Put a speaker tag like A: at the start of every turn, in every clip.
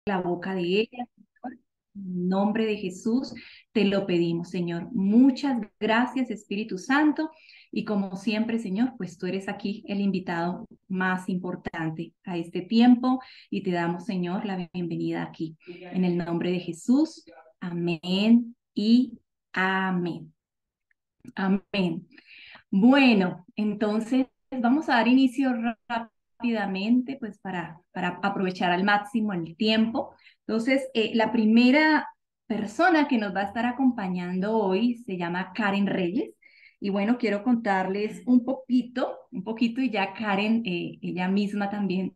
A: la boca de ella, Señor. En nombre de Jesús te lo pedimos, Señor. Muchas gracias, Espíritu Santo. Y como siempre, Señor, pues tú eres aquí el invitado más importante a este tiempo y te damos, Señor, la bienvenida aquí. En el nombre de Jesús. Amén y amén. Amén. Bueno, entonces vamos a dar inicio rápidamente, pues para aprovechar al máximo el tiempo. Entonces, la primera persona que nos va a estar acompañando hoy se llama Karen Reyes. Y bueno, quiero contarles un poquito, y ya Karen, ella misma también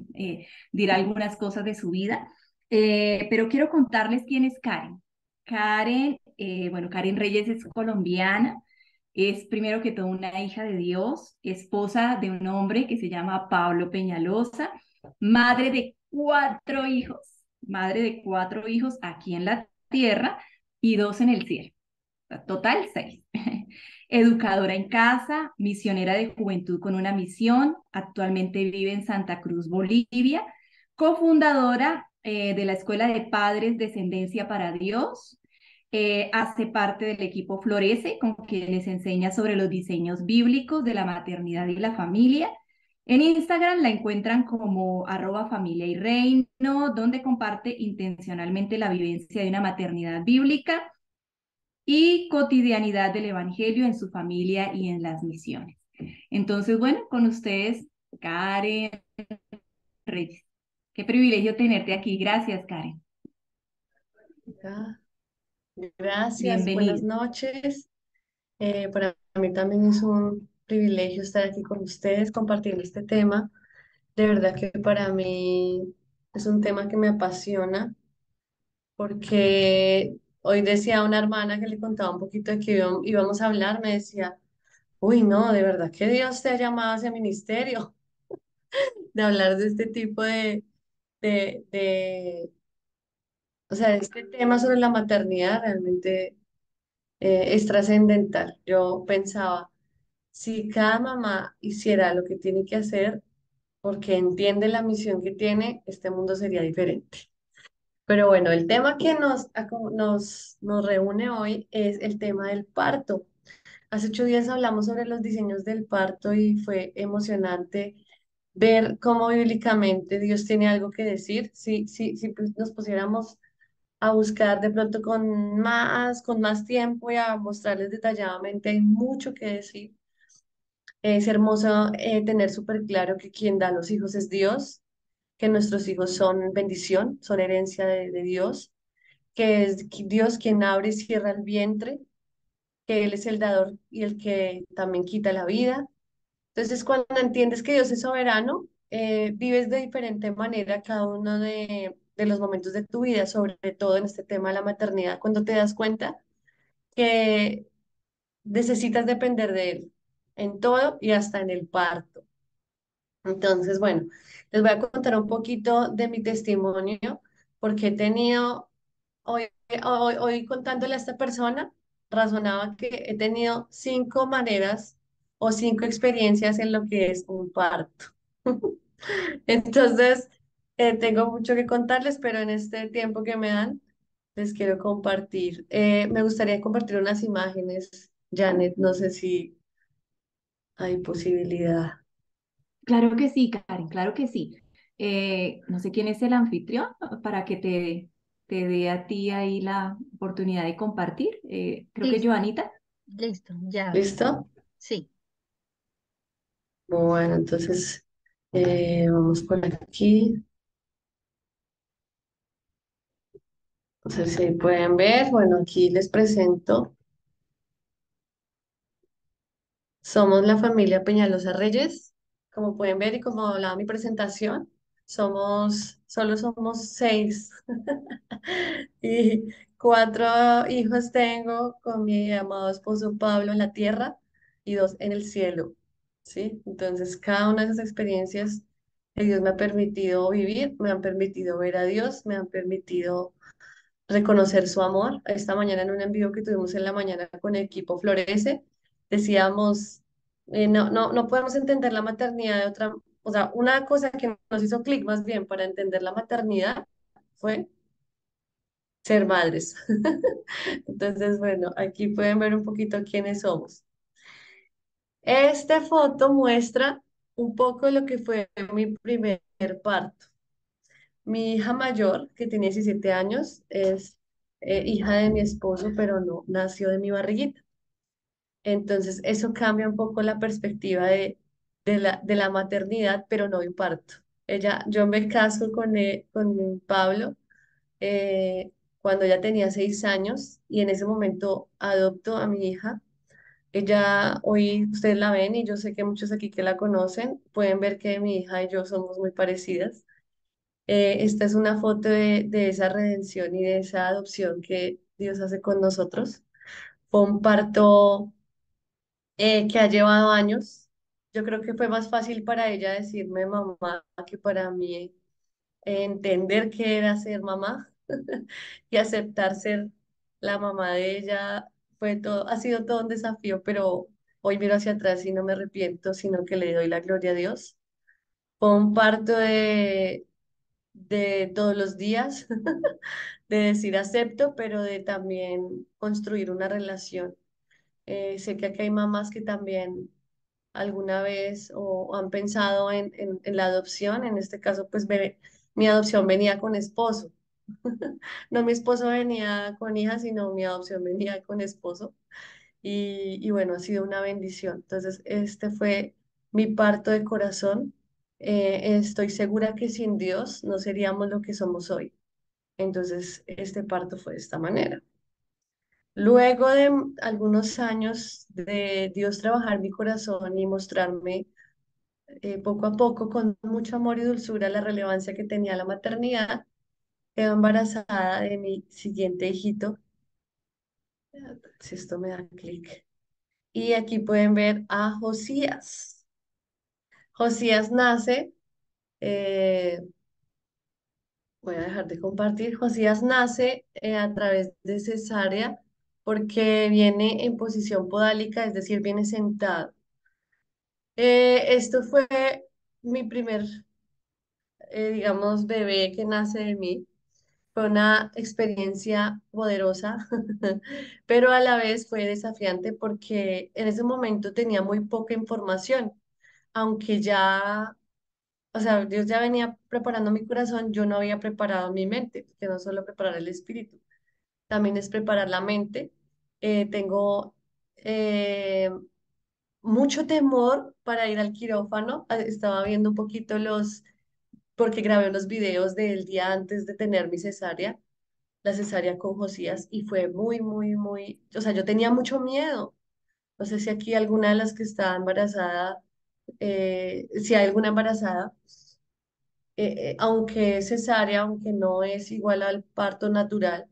A: dirá algunas cosas de su vida. Pero quiero contarles quién es Karen. Karen, bueno, Karen Reyes es colombiana. Es primero que todo una hija de Dios, esposa de un hombre que se llama Pablo Peñalosa, madre de madre de cuatro hijos aquí en la tierra y dos en el cielo. Total, seis. Educadora en casa, misionera de juventud con una misión, actualmente vive en Santa Cruz, Bolivia, cofundadora de la Escuela de Padres Descendencia para Dios, hace parte del equipo Florece, con quien les enseña sobre los diseños bíblicos de la maternidad y la familia. En Instagram la encuentran como @familia y reino, donde comparte intencionalmente la vivencia de una maternidad bíblica y cotidianidad del Evangelio en su familia y en las misiones. Entonces, bueno, con ustedes, Karen Reyes. Qué privilegio tenerte aquí. Gracias, Karen.
B: Ah, Gracias, buenas
A: Bienvenida.
B: noches. Para mí también es un privilegio estar aquí con ustedes compartiendo este tema. De verdad que para mí es un tema que me apasiona porque hoy decía una hermana que le contaba un poquito de que íbamos a hablar, me decía, uy, no, de verdad que Dios te ha llamado a ese ministerio de hablar de este tipo de, o sea, este tema sobre la maternidad realmente es trascendental. Yo pensaba, si cada mamá hiciera lo que tiene que hacer, porque entiende la misión que tiene, este mundo sería diferente. Pero bueno, el tema que nos reúne hoy es el tema del parto. Hace 8 días hablamos sobre los diseños del parto y fue emocionante ver cómo bíblicamente Dios tiene algo que decir. Si pues, nos pusiéramos a buscar de pronto con más tiempo y a mostrarles detalladamente, hay mucho que decir. Es hermoso tener súper claro que quien da los hijos es Dios, que nuestros hijos son bendición, son herencia de Dios, que es Dios quien abre y cierra el vientre, que Él es el dador y el que también quita la vida. Entonces, cuando entiendes que Dios es soberano, vives de diferente manera cada uno de los momentos de tu vida, sobre todo en este tema de la maternidad, cuando te das cuenta que necesitas depender de Él en todo y hasta en el parto. Entonces, bueno, les voy a contar un poquito de mi testimonio, porque he tenido, hoy contándole a esta persona, razonaba que he tenido 5 maneras o 5 experiencias en lo que es un parto. Entonces, tengo mucho que contarles, pero en este tiempo que me dan, les quiero compartir. Me gustaría compartir unas imágenes, Janet, no sé si hay posibilidad.
A: Claro que sí, Karen, claro que sí. No sé quién es el anfitrión para que te dé a ti ahí la oportunidad de compartir. Creo que
C: Listo,
A: Joanita.
C: listo, ya,
B: ¿Listo?
C: sí.
B: Bueno, entonces vamos por aquí. No sé si pueden ver. Bueno, aquí les presento. Somos la familia Peñalosa Reyes. Como pueden ver y como hablaba mi presentación, solo somos 6 y 4 hijos tengo con mi amado esposo Pablo en la tierra y 2 en el cielo. ¿Sí? Entonces, cada una de esas experiencias que Dios me ha permitido vivir, me han permitido ver a Dios, me han permitido reconocer su amor. Esta mañana en un envío que tuvimos en la mañana con el equipo Florece, decíamos, no podemos entender la maternidad o sea, una cosa que nos hizo clic más bien para entender la maternidad fue ser madres. Entonces, bueno, aquí pueden ver un poquito quiénes somos. Esta foto muestra un poco lo que fue mi primer parto. Mi hija mayor, que tenía 17 años, es hija de mi esposo, pero no nació de mi barriguita. Entonces, eso cambia un poco la perspectiva de la maternidad, pero no de un parto. Yo me caso con Pablo eh, cuando ella tenía 6 años y en ese momento adopto a mi hija. Ella, hoy ustedes la ven y yo sé que muchos aquí que la conocen pueden ver que mi hija y yo somos muy parecidas. Esta es una foto de esa redención y de esa adopción que Dios hace con nosotros. Fue un parto que ha llevado años. Yo creo que fue más fácil para ella decirme mamá que para mí entender qué era ser mamá y aceptar ser la mamá de ella. Ha sido todo un desafío, pero hoy miro hacia atrás y no me arrepiento, sino que le doy la gloria a Dios. Fue un parto de todos los días, de decir acepto, pero de también construir una relación. Sé que aquí hay mamás que también alguna vez o han pensado en la adopción. En este caso, pues mi adopción venía con esposo. No mi esposo venía con hija, sino mi adopción venía con esposo. Y bueno, ha sido una bendición. Entonces, este fue mi parto de corazón. Estoy segura que sin Dios no seríamos lo que somos hoy. Entonces, este parto fue de esta manera. Luego de algunos años de Dios trabajar mi corazón y mostrarme poco a poco con mucho amor y dulzura la relevancia que tenía la maternidad, quedé embarazada de mi siguiente hijito. Si esto me da clic. Y aquí pueden ver a Josías. Josías nace, eh, voy a dejar de compartir, Josías nace a través de cesárea porque viene en posición podálica, es decir, viene sentado. Esto fue mi primer, digamos, bebé que nace de mí. Fue una experiencia poderosa, pero a la vez fue desafiante porque en ese momento tenía muy poca información, aunque ya, o sea, Dios ya venía preparando mi corazón, yo no había preparado mi mente, porque no solo preparar el espíritu, también es preparar la mente. Tengo mucho temor para ir al quirófano. Estaba viendo un poquito porque grabé unos videos del día antes de tener mi cesárea, la cesárea con Josías, y fue muy, muy, muy, o sea, yo tenía mucho miedo. No sé si aquí alguna de las que está embarazada, si hay alguna embarazada, aunque es cesárea, aunque no es igual al parto natural,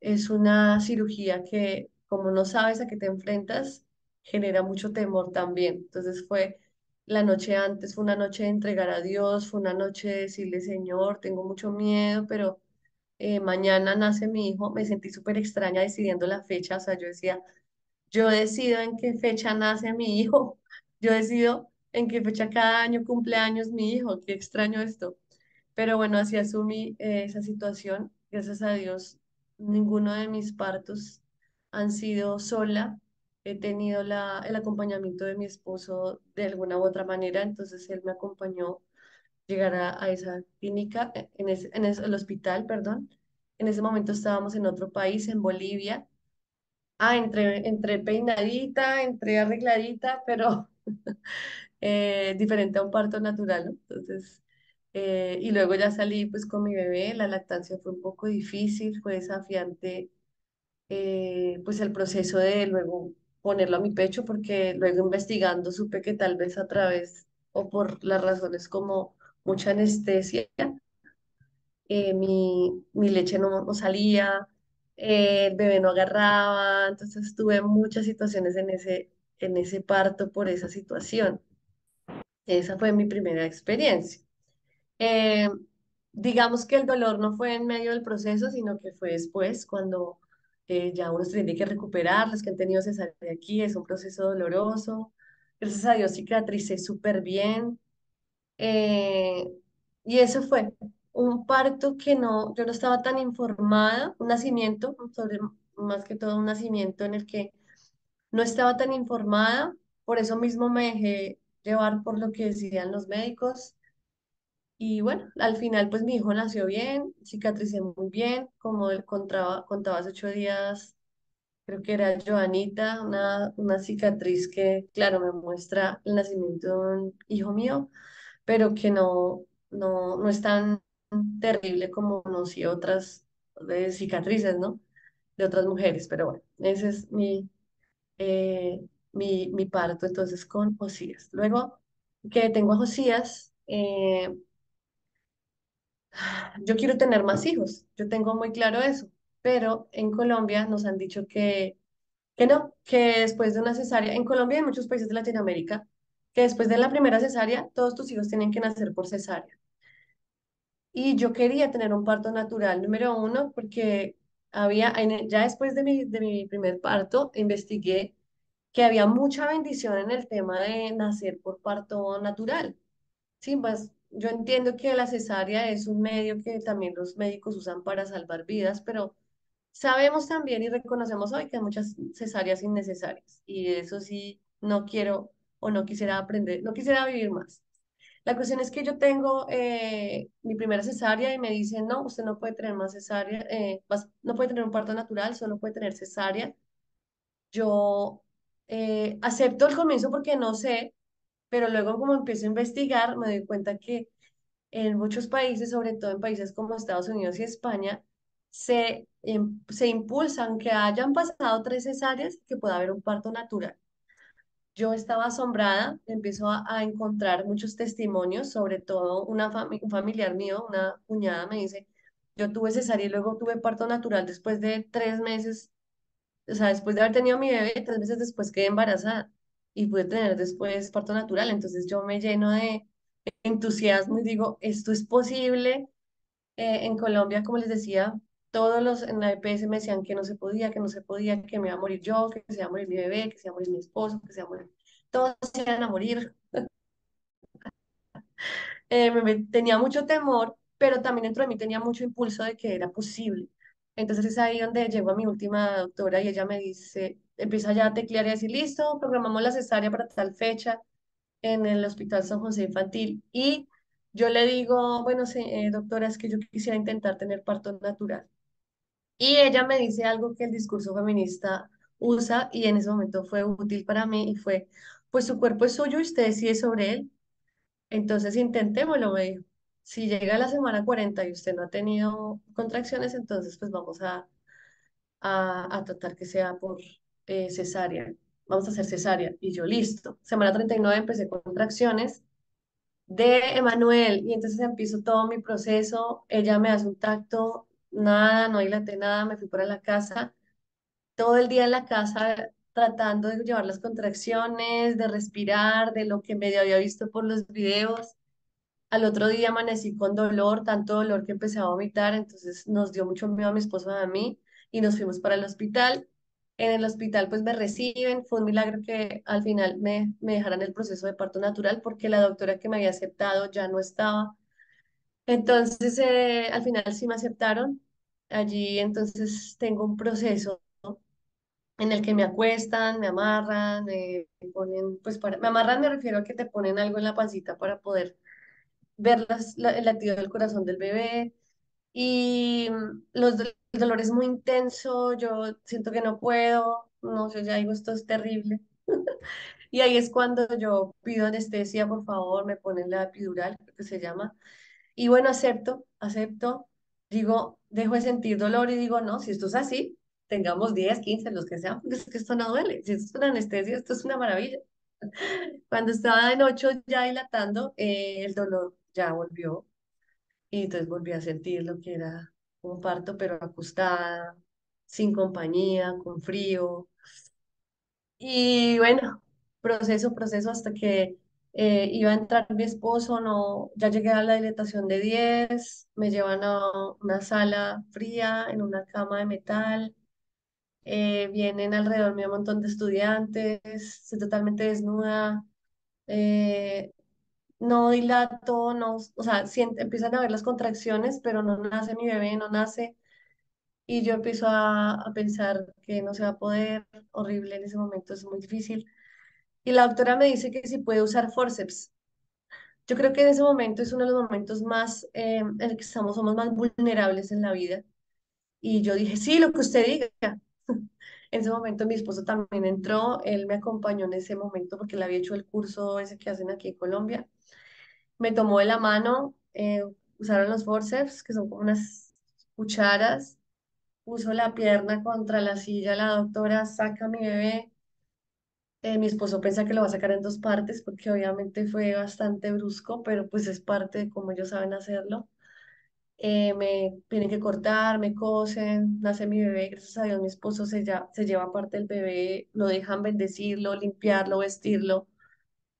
B: es una cirugía que, como no sabes a qué te enfrentas, genera mucho temor también. Entonces fue la noche antes, fue una noche de entregar a Dios, fue una noche de decirle, Señor, tengo mucho miedo, pero mañana nace mi hijo. Me sentí súper extraña decidiendo la fecha, o sea, yo decía, yo decido en qué fecha nace mi hijo, yo decido en qué fecha cada año cumple años mi hijo, qué extraño esto. Pero bueno, así asumí esa situación. Gracias a Dios, ninguno de mis partos han sido sola. He tenido el acompañamiento de mi esposo de alguna u otra manera, entonces él me acompañó llegar a esa clínica, el hospital, perdón. En ese momento estábamos en otro país, en Bolivia. Entre peinadita, entre arregladita, pero diferente a un parto natural, ¿no? Entonces, y luego ya salí pues con mi bebé, la lactancia fue un poco difícil, fue desafiante, pues el proceso de luego ponerlo a mi pecho, porque luego investigando supe que tal vez a través o por las razones como mucha anestesia, mi leche no salía, el bebé no agarraba, entonces tuve muchas situaciones en ese parto por esa situación. Esa fue mi primera experiencia. Eh, digamos que el dolor no fue en medio del proceso, sino que fue después, cuando ya uno se tiene que recuperar. Los que han tenido cesárea aquí es un proceso doloroso. Gracias a Dios cicatricé súper bien. Eh, y eso fue. un parto que no, yo no estaba tan informada, un nacimiento, sobre, más que todo un nacimiento en el que no estaba tan informada, por eso mismo me dejé llevar por lo que decían los médicos. Y bueno, al final pues mi hijo nació bien, cicatricé muy bien, como él contaba hace 8 días, creo que era Joanita, una cicatriz que, claro, me muestra el nacimiento de un hijo mío, pero que no es tan terrible como conocí otras cicatrices, ¿no? De otras mujeres, pero bueno, ese es mi parto entonces con Josías. Luego que tengo a Josías, yo quiero tener más hijos, yo tengo muy claro eso, pero en Colombia nos han dicho que no, que después de una cesárea, en Colombia y en muchos países de Latinoamérica, que después de la primera cesárea, todos tus hijos tienen que nacer por cesárea. Y yo quería tener un parto natural, número uno, porque ya después de mi primer parto, investigué que había mucha bendición en el tema de nacer por parto natural. Sí, pues yo entiendo que la cesárea es un medio que también los médicos usan para salvar vidas, pero sabemos también y reconocemos hoy que hay muchas cesáreas innecesarias. Y eso sí, no quiero o no quisiera aprender, no quisiera vivir más. La cuestión es que yo tengo mi primera cesárea y me dicen, no, usted no puede tener más cesárea, no puede tener un parto natural, solo puede tener cesárea. Yo acepto el comienzo porque no sé, pero luego como empiezo a investigar me doy cuenta que en muchos países, sobre todo en países como Estados Unidos y España, se impulsan que hayan pasado 3 cesáreas que pueda haber un parto natural. Yo estaba asombrada, empiezo a encontrar muchos testimonios, sobre todo un familiar mío, una cuñada me dice, yo tuve cesárea y luego tuve parto natural después de 3 meses, o sea, después de haber tenido mi bebé, 3 meses después quedé embarazada y pude tener después parto natural. Entonces yo me lleno de entusiasmo y digo, esto es posible. En Colombia, como les decía, todos los en la EPS me decían que no se podía, que no se podía, que me iba a morir yo, que se iba a morir mi bebé, que se iba a morir mi esposo, que se iba a morir. Todos se iban a morir. Tenía mucho temor, pero también dentro de mí tenía mucho impulso de que era posible. Entonces es ahí donde llego a mi última doctora y ella me dice, empieza ya a teclear y a decir, listo, programamos la cesárea para tal fecha en el Hospital San José Infantil. Y yo le digo, bueno, sí, doctora, es que yo quisiera intentar tener parto natural. Y ella me dice algo que el discurso feminista usa y en ese momento fue útil para mí y fue, pues su cuerpo es suyo y usted decide sobre él. Entonces intentémoslo, me dijo. Si llega a la semana 40 y usted no ha tenido contracciones, entonces pues vamos a tratar que sea por cesárea. Vamos a hacer cesárea. Y yo listo. Semana 39 empecé con contracciones de Emanuel y entonces empiezo todo mi proceso. Ella me hace un tacto, nada, no dilaté nada, me fui para la casa. Todo el día en la casa tratando de llevar las contracciones, de respirar, de lo que medio había visto por los videos. Al otro día amanecí con dolor, tanto dolor que empecé a vomitar, entonces nos dio mucho miedo a mi esposo y a mí y nos fuimos para el hospital. En el hospital pues me reciben, fue un milagro que al final me dejaran el proceso de parto natural porque la doctora que me había aceptado ya no estaba. Entonces al final sí me aceptaron. Allí entonces tengo un proceso en el que me acuestan, me amarran, me ponen, pues me amarran me refiero a que te ponen algo en la pancita para poder ver el latido del corazón del bebé y el dolor es muy intenso, yo siento que no puedo, no sé, ya digo, esto es terrible. Y ahí es cuando yo pido anestesia, por favor, me ponen la epidural, creo que se llama. Y bueno, acepto, digo, dejo de sentir dolor y digo, no, si esto es así, tengamos 10 15 los que sean, porque es que esto no duele. Si esto es una anestesia, esto es una maravilla. Cuando estaba en 8 ya dilatando, el dolor ya volvió. Y entonces volví a sentir lo que era un parto, pero acostada, sin compañía, con frío. Y bueno, proceso hasta que iba a entrar mi esposo, no, ya llegué a la dilatación de 10 me llevan a una sala fría en una cama de metal, vienen alrededor mío un montón de estudiantes, estoy totalmente desnuda, eh, no dilato, no, o sea, empiezan a ver las contracciones, pero no nace mi bebé, no nace. Y yo empiezo a pensar que no se va a poder, horrible en ese momento, es muy difícil. Y la doctora me dice que si puede usar forceps. Yo creo que en ese momento es uno de los momentos más en el que somos más vulnerables en la vida. Y yo dije, sí, lo que usted diga. En ese momento mi esposo también entró, él me acompañó en ese momento porque él había hecho el curso ese que hacen aquí en Colombia. Me tomó de la mano, usaron los forceps, que son como unas cucharas, puso la pierna contra la silla, la doctora saca a mi bebé. Mi esposo piensa que lo va a sacar en dos partes porque obviamente fue bastante brusco, pero pues es parte de cómo ellos saben hacerlo. Me tienen que cortar, me cosen, nace mi bebé, gracias a Dios mi esposo se lleva parte del bebé, lo dejan bendecirlo, limpiarlo, vestirlo.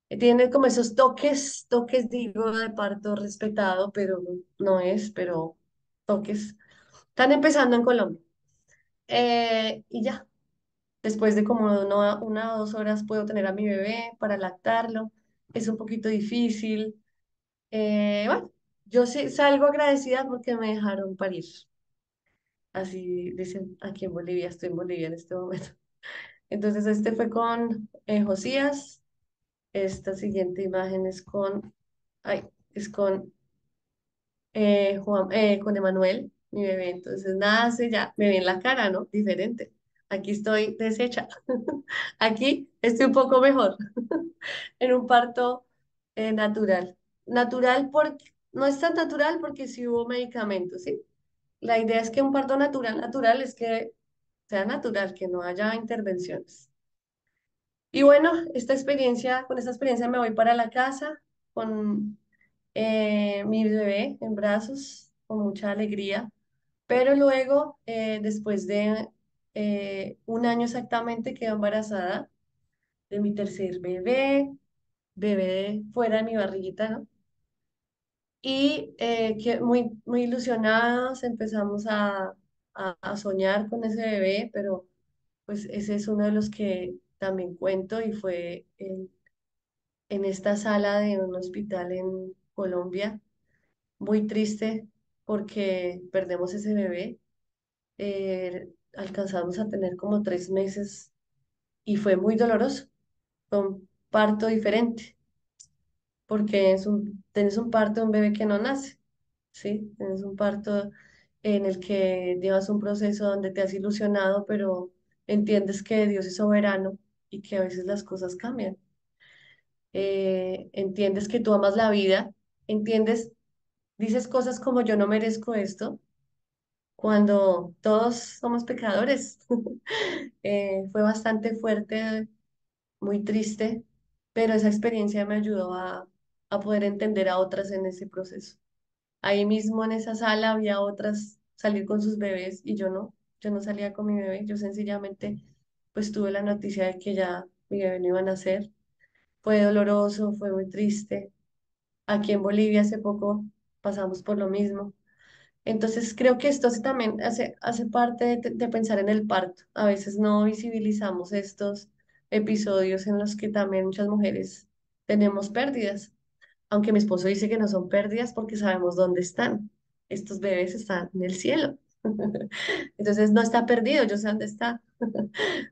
B: Tiene como esos toques digo, de parto respetado, pero no es, pero toques. Están empezando en Colombia. Y ya, después de como una o 2 horas puedo tener a mi bebé para lactarlo. Es un poquito difícil. Bueno, yo sí salgo agradecida porque me dejaron parir. Así dicen aquí en Bolivia, estoy en Bolivia en este momento. Entonces, este fue con Josías. Esta siguiente imagen es ay, es con Emanuel, mi bebé. Entonces, nace ya, me ve en la cara, ¿no? Diferente. Aquí estoy deshecha. Aquí estoy un poco mejor. En un parto natural. Natural porque, no es tan natural porque sí hubo medicamentos, ¿sí? La idea es que un parto natural es que sea natural, que no haya intervenciones. Y bueno, con esta experiencia me voy para la casa con mi bebé en brazos, con mucha alegría. Pero luego, después de 1 año exactamente, quedo embarazada de mi tercer bebé fuera de mi barriguita, ¿no? Y que muy ilusionados empezamos a soñar con ese bebé, pero pues ese es uno de los que también cuento y fue en esta sala de un hospital en Colombia, muy triste porque perdemos ese bebé. Alcanzamos a tener como 3 meses y fue muy doloroso, fue un parto diferente, porque tienes un parto de un bebé que no nace, ¿sí? Tienes un parto en el que llevas un proceso donde te has ilusionado, pero entiendes que Dios es soberano y que a veces las cosas cambian. Entiendes que tú amas la vida, entiendes, dices cosas como yo no merezco esto, cuando todos somos pecadores. Fue bastante fuerte, muy triste, pero esa experiencia me ayudó a poder entender a otras en ese proceso. Ahí mismo en esa sala había otras salir con sus bebés y yo no salía con mi bebé, yo sencillamente pues tuve la noticia de que ya mi bebé no iba a nacer. Fue doloroso, fue muy triste. Aquí en Bolivia hace poco pasamos por lo mismo. Entonces creo que esto también hace parte de pensar en el parto. A veces no visibilizamos estos episodios en los que también muchas mujeres tenemos pérdidas, aunque mi esposo dice que no son pérdidas porque sabemos dónde están. Estos bebés están en el cielo. Entonces no está perdido, yo sé dónde está.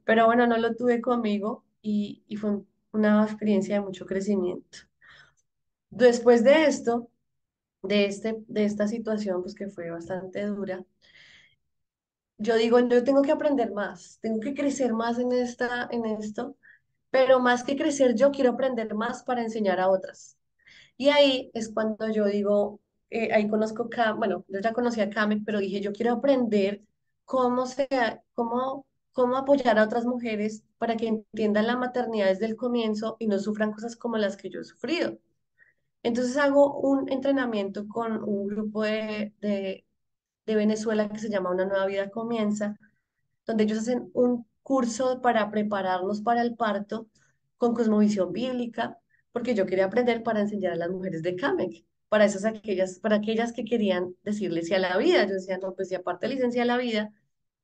B: Pero bueno, no lo tuve conmigo y fue una experiencia de mucho crecimiento. Después de esto, de esta situación, pues que fue bastante dura, yo digo, yo tengo que aprender más, tengo que crecer más en esto, pero más que crecer, yo quiero aprender más para enseñar a otras. Y ahí es cuando yo digo, ahí conozco, bueno, yo ya conocía a Kame, pero dije, yo quiero aprender cómo, cómo apoyar a otras mujeres para que entiendan la maternidad desde el comienzo y no sufran cosas como las que yo he sufrido. Entonces hago un entrenamiento con un grupo de Venezuela que se llama Una Nueva Vida Comienza, donde ellos hacen un curso para prepararnos para el parto con cosmovisión bíblica, porque yo quería aprender para enseñar a las mujeres de Camek, para aquellas que querían decirle sí a la vida. Yo decía, no, pues si aparte licencia a la vida,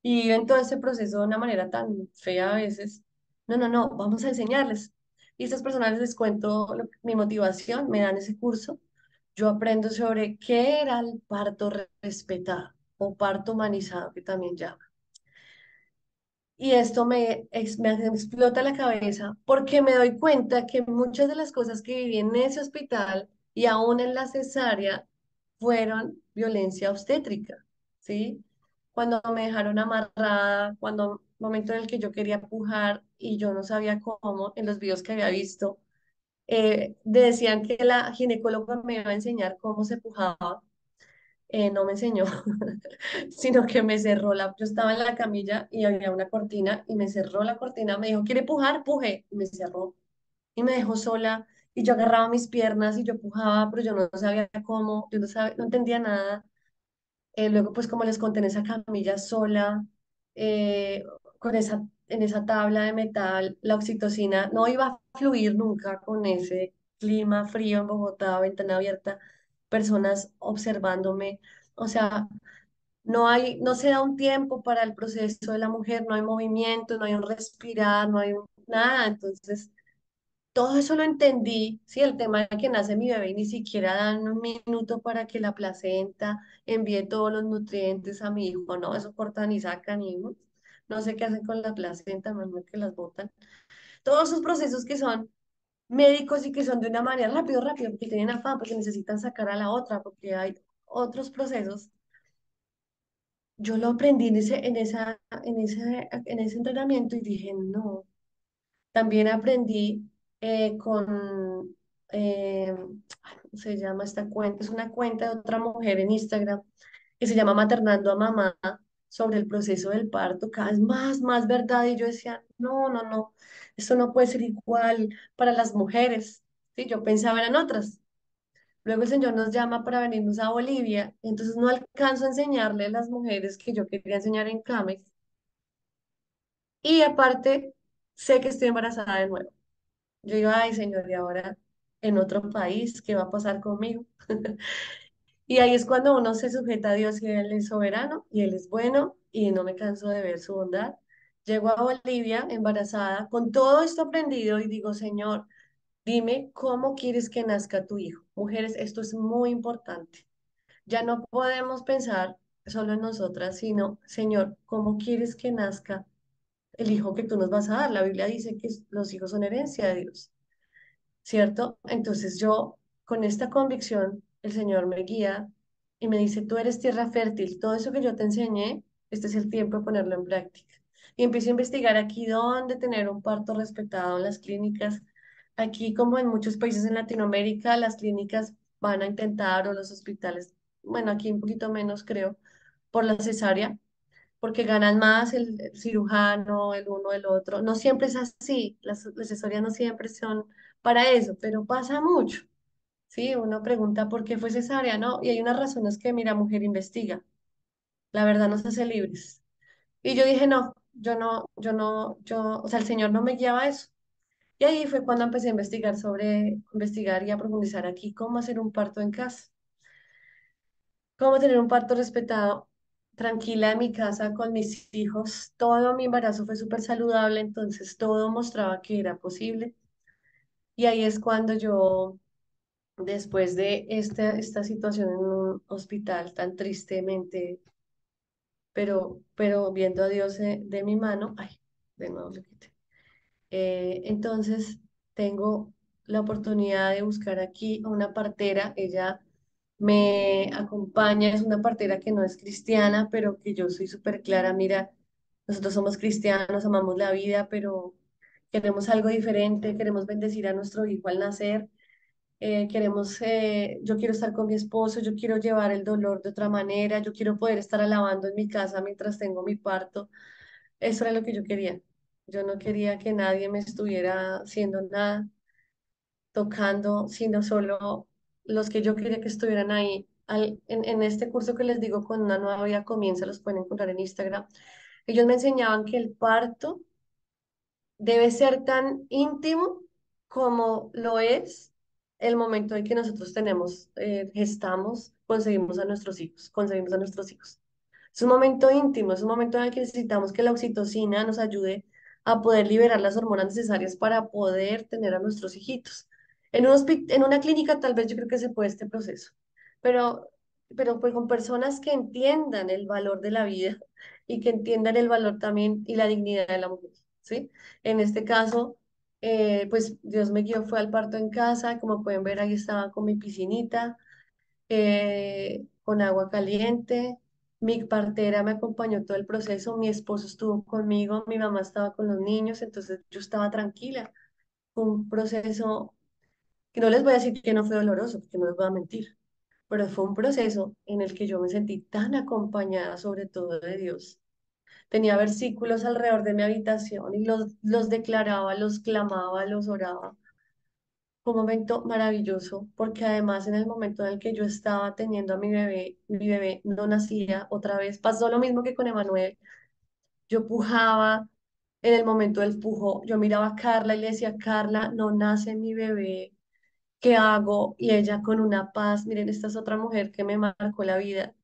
B: y en todo ese proceso de una manera tan fea a veces, no, vamos a enseñarles. Y a estas personas les cuento mi motivación, me dan ese curso. Yo aprendo sobre qué era el parto respetado o parto humanizado, que también llama. Y esto me explota la cabeza porque me doy cuenta que muchas de las cosas que viví en ese hospital y aún en la cesárea fueron violencia obstétrica, ¿sí? Cuando me dejaron amarrada, cuando momento en el que yo quería pujar y yo no sabía cómo, en los videos que había visto, decían que la ginecóloga me iba a enseñar cómo se pujaba, no me enseñó, sino que me cerró yo estaba en la camilla y había una cortina y me cerró la cortina, me dijo, ¿quiere pujar? Puje, y me cerró y me dejó sola y yo agarraba mis piernas y yo pujaba, pero yo no sabía cómo, yo no sabía, no entendía nada. Luego, pues como les conté en esa camilla sola, eh, en esa tabla de metal, la oxitocina no iba a fluir nunca con ese clima frío en Bogotá, ventana abierta, personas observándome. O sea, no se da un tiempo para el proceso de la mujer, no hay movimiento, no hay un respirar, no hay nada. Entonces, todo eso lo entendí, sí, el tema de que nace mi bebé y ni siquiera dan un minuto para que la placenta envíe todos los nutrientes a mi hijo, no, eso cortan y sacan y no sé qué hacen con la placenta, más no que las botan. Todos esos procesos que son médicos y que son de una manera rápido, rápido, porque tienen afán, porque necesitan sacar a la otra, porque hay otros procesos. Yo lo aprendí en ese entrenamiento y dije, no. También aprendí con, ¿cómo se llama esta cuenta? Es una cuenta de otra mujer en Instagram que se llama Maternando a Mamá sobre el proceso del parto, cada vez más verdad. Y yo decía, no, esto no puede ser igual para las mujeres. Sí, yo pensaba en otras. Luego el Señor nos llama para venirnos a Bolivia, entonces no alcanzo a enseñarle a las mujeres que yo quería enseñar en CAMEX. Y aparte, sé que estoy embarazada de nuevo. Yo digo, ay, Señor, y ahora en otro país, ¿qué va a pasar conmigo? Y ahí es cuando uno se sujeta a Dios y Él es soberano y Él es bueno y no me canso de ver su bondad. Llego a Bolivia embarazada con todo esto aprendido y digo, Señor, dime cómo quieres que nazca tu hijo. Mujeres, esto es muy importante. Ya no podemos pensar solo en nosotras, sino, Señor, ¿cómo quieres que nazca el hijo que tú nos vas a dar? La Biblia dice que los hijos son herencia de Dios. ¿Cierto? Entonces yo, con esta convicción, el Señor me guía y me dice, tú eres tierra fértil, todo eso que yo te enseñé, este es el tiempo de ponerlo en práctica. Y empiezo a investigar aquí dónde tener un parto respetado en las clínicas. Aquí, como en muchos países en Latinoamérica, las clínicas van a intentar, o los hospitales, bueno, aquí un poquito menos creo, por la cesárea porque ganan más el cirujano, el uno, el otro. No siempre es así, las cesáreas no siempre son para eso, pero pasa mucho, ¿sí? Uno pregunta por qué fue cesárea, ¿no? Y hay unas razones que, mira, mujer investiga, la verdad nos hace libres. Y yo dije, no, o sea, el Señor no me guiaba a eso. Y ahí fue cuando empecé a investigar y a profundizar aquí cómo hacer un parto en casa. Cómo tener un parto respetado, tranquila en mi casa con mis hijos. Todo mi embarazo fue súper saludable, entonces todo mostraba que era posible. Y ahí es cuando yo, después de esta situación en un hospital tan tristemente, pero viendo a Dios de mi mano, ay, de nuevo lo quité. Entonces tengo la oportunidad de buscar aquí a una partera. Ella me acompaña, es una partera que no es cristiana, pero que yo soy súper clara. Mira, nosotros somos cristianos, amamos la vida, pero queremos algo diferente, queremos bendecir a nuestro hijo al nacer. Yo quiero estar con mi esposo, yo quiero llevar el dolor de otra manera, yo quiero poder estar alabando en mi casa mientras tengo mi parto. Eso era lo que yo quería. Yo no quería que nadie me estuviera haciendo nada, tocando, sino solo los que yo quería que estuvieran ahí. En este curso que les digo, con una nueva vida comienza, los pueden encontrar en Instagram. Ellos me enseñaban que el parto debe ser tan íntimo como lo es el momento en que nosotros gestamos, concebimos a nuestros hijos. Es un momento íntimo, es un momento en el que necesitamos que la oxitocina nos ayude a poder liberar las hormonas necesarias para poder tener a nuestros hijitos. En una clínica tal vez yo creo que se puede este proceso, pero, pero pues con personas que entiendan el valor de la vida y que entiendan el valor también y la dignidad de la mujer, ¿sí? En este caso, pues Dios me guió, fue al parto en casa, como pueden ver ahí estaba con mi piscinita, con agua caliente. Mi partera me acompañó todo el proceso, mi esposo estuvo conmigo, mi mamá estaba con los niños, entonces yo estaba tranquila. Fue un proceso que no les voy a decir que no fue doloroso, porque no les voy a mentir, pero fue un proceso en el que yo me sentí tan acompañada, sobre todo de Dios. Tenía versículos alrededor de mi habitación y los declaraba, los clamaba, los oraba. Fue un momento maravilloso porque además en el momento en el que yo estaba teniendo a mi bebé no nacía otra vez. Pasó lo mismo que con Emanuel. Yo pujaba, en el momento del pujo, yo miraba a Carla y le decía, Carla, no nace mi bebé, ¿qué hago? Y ella con una paz, miren, esta es otra mujer que me marcó la vida.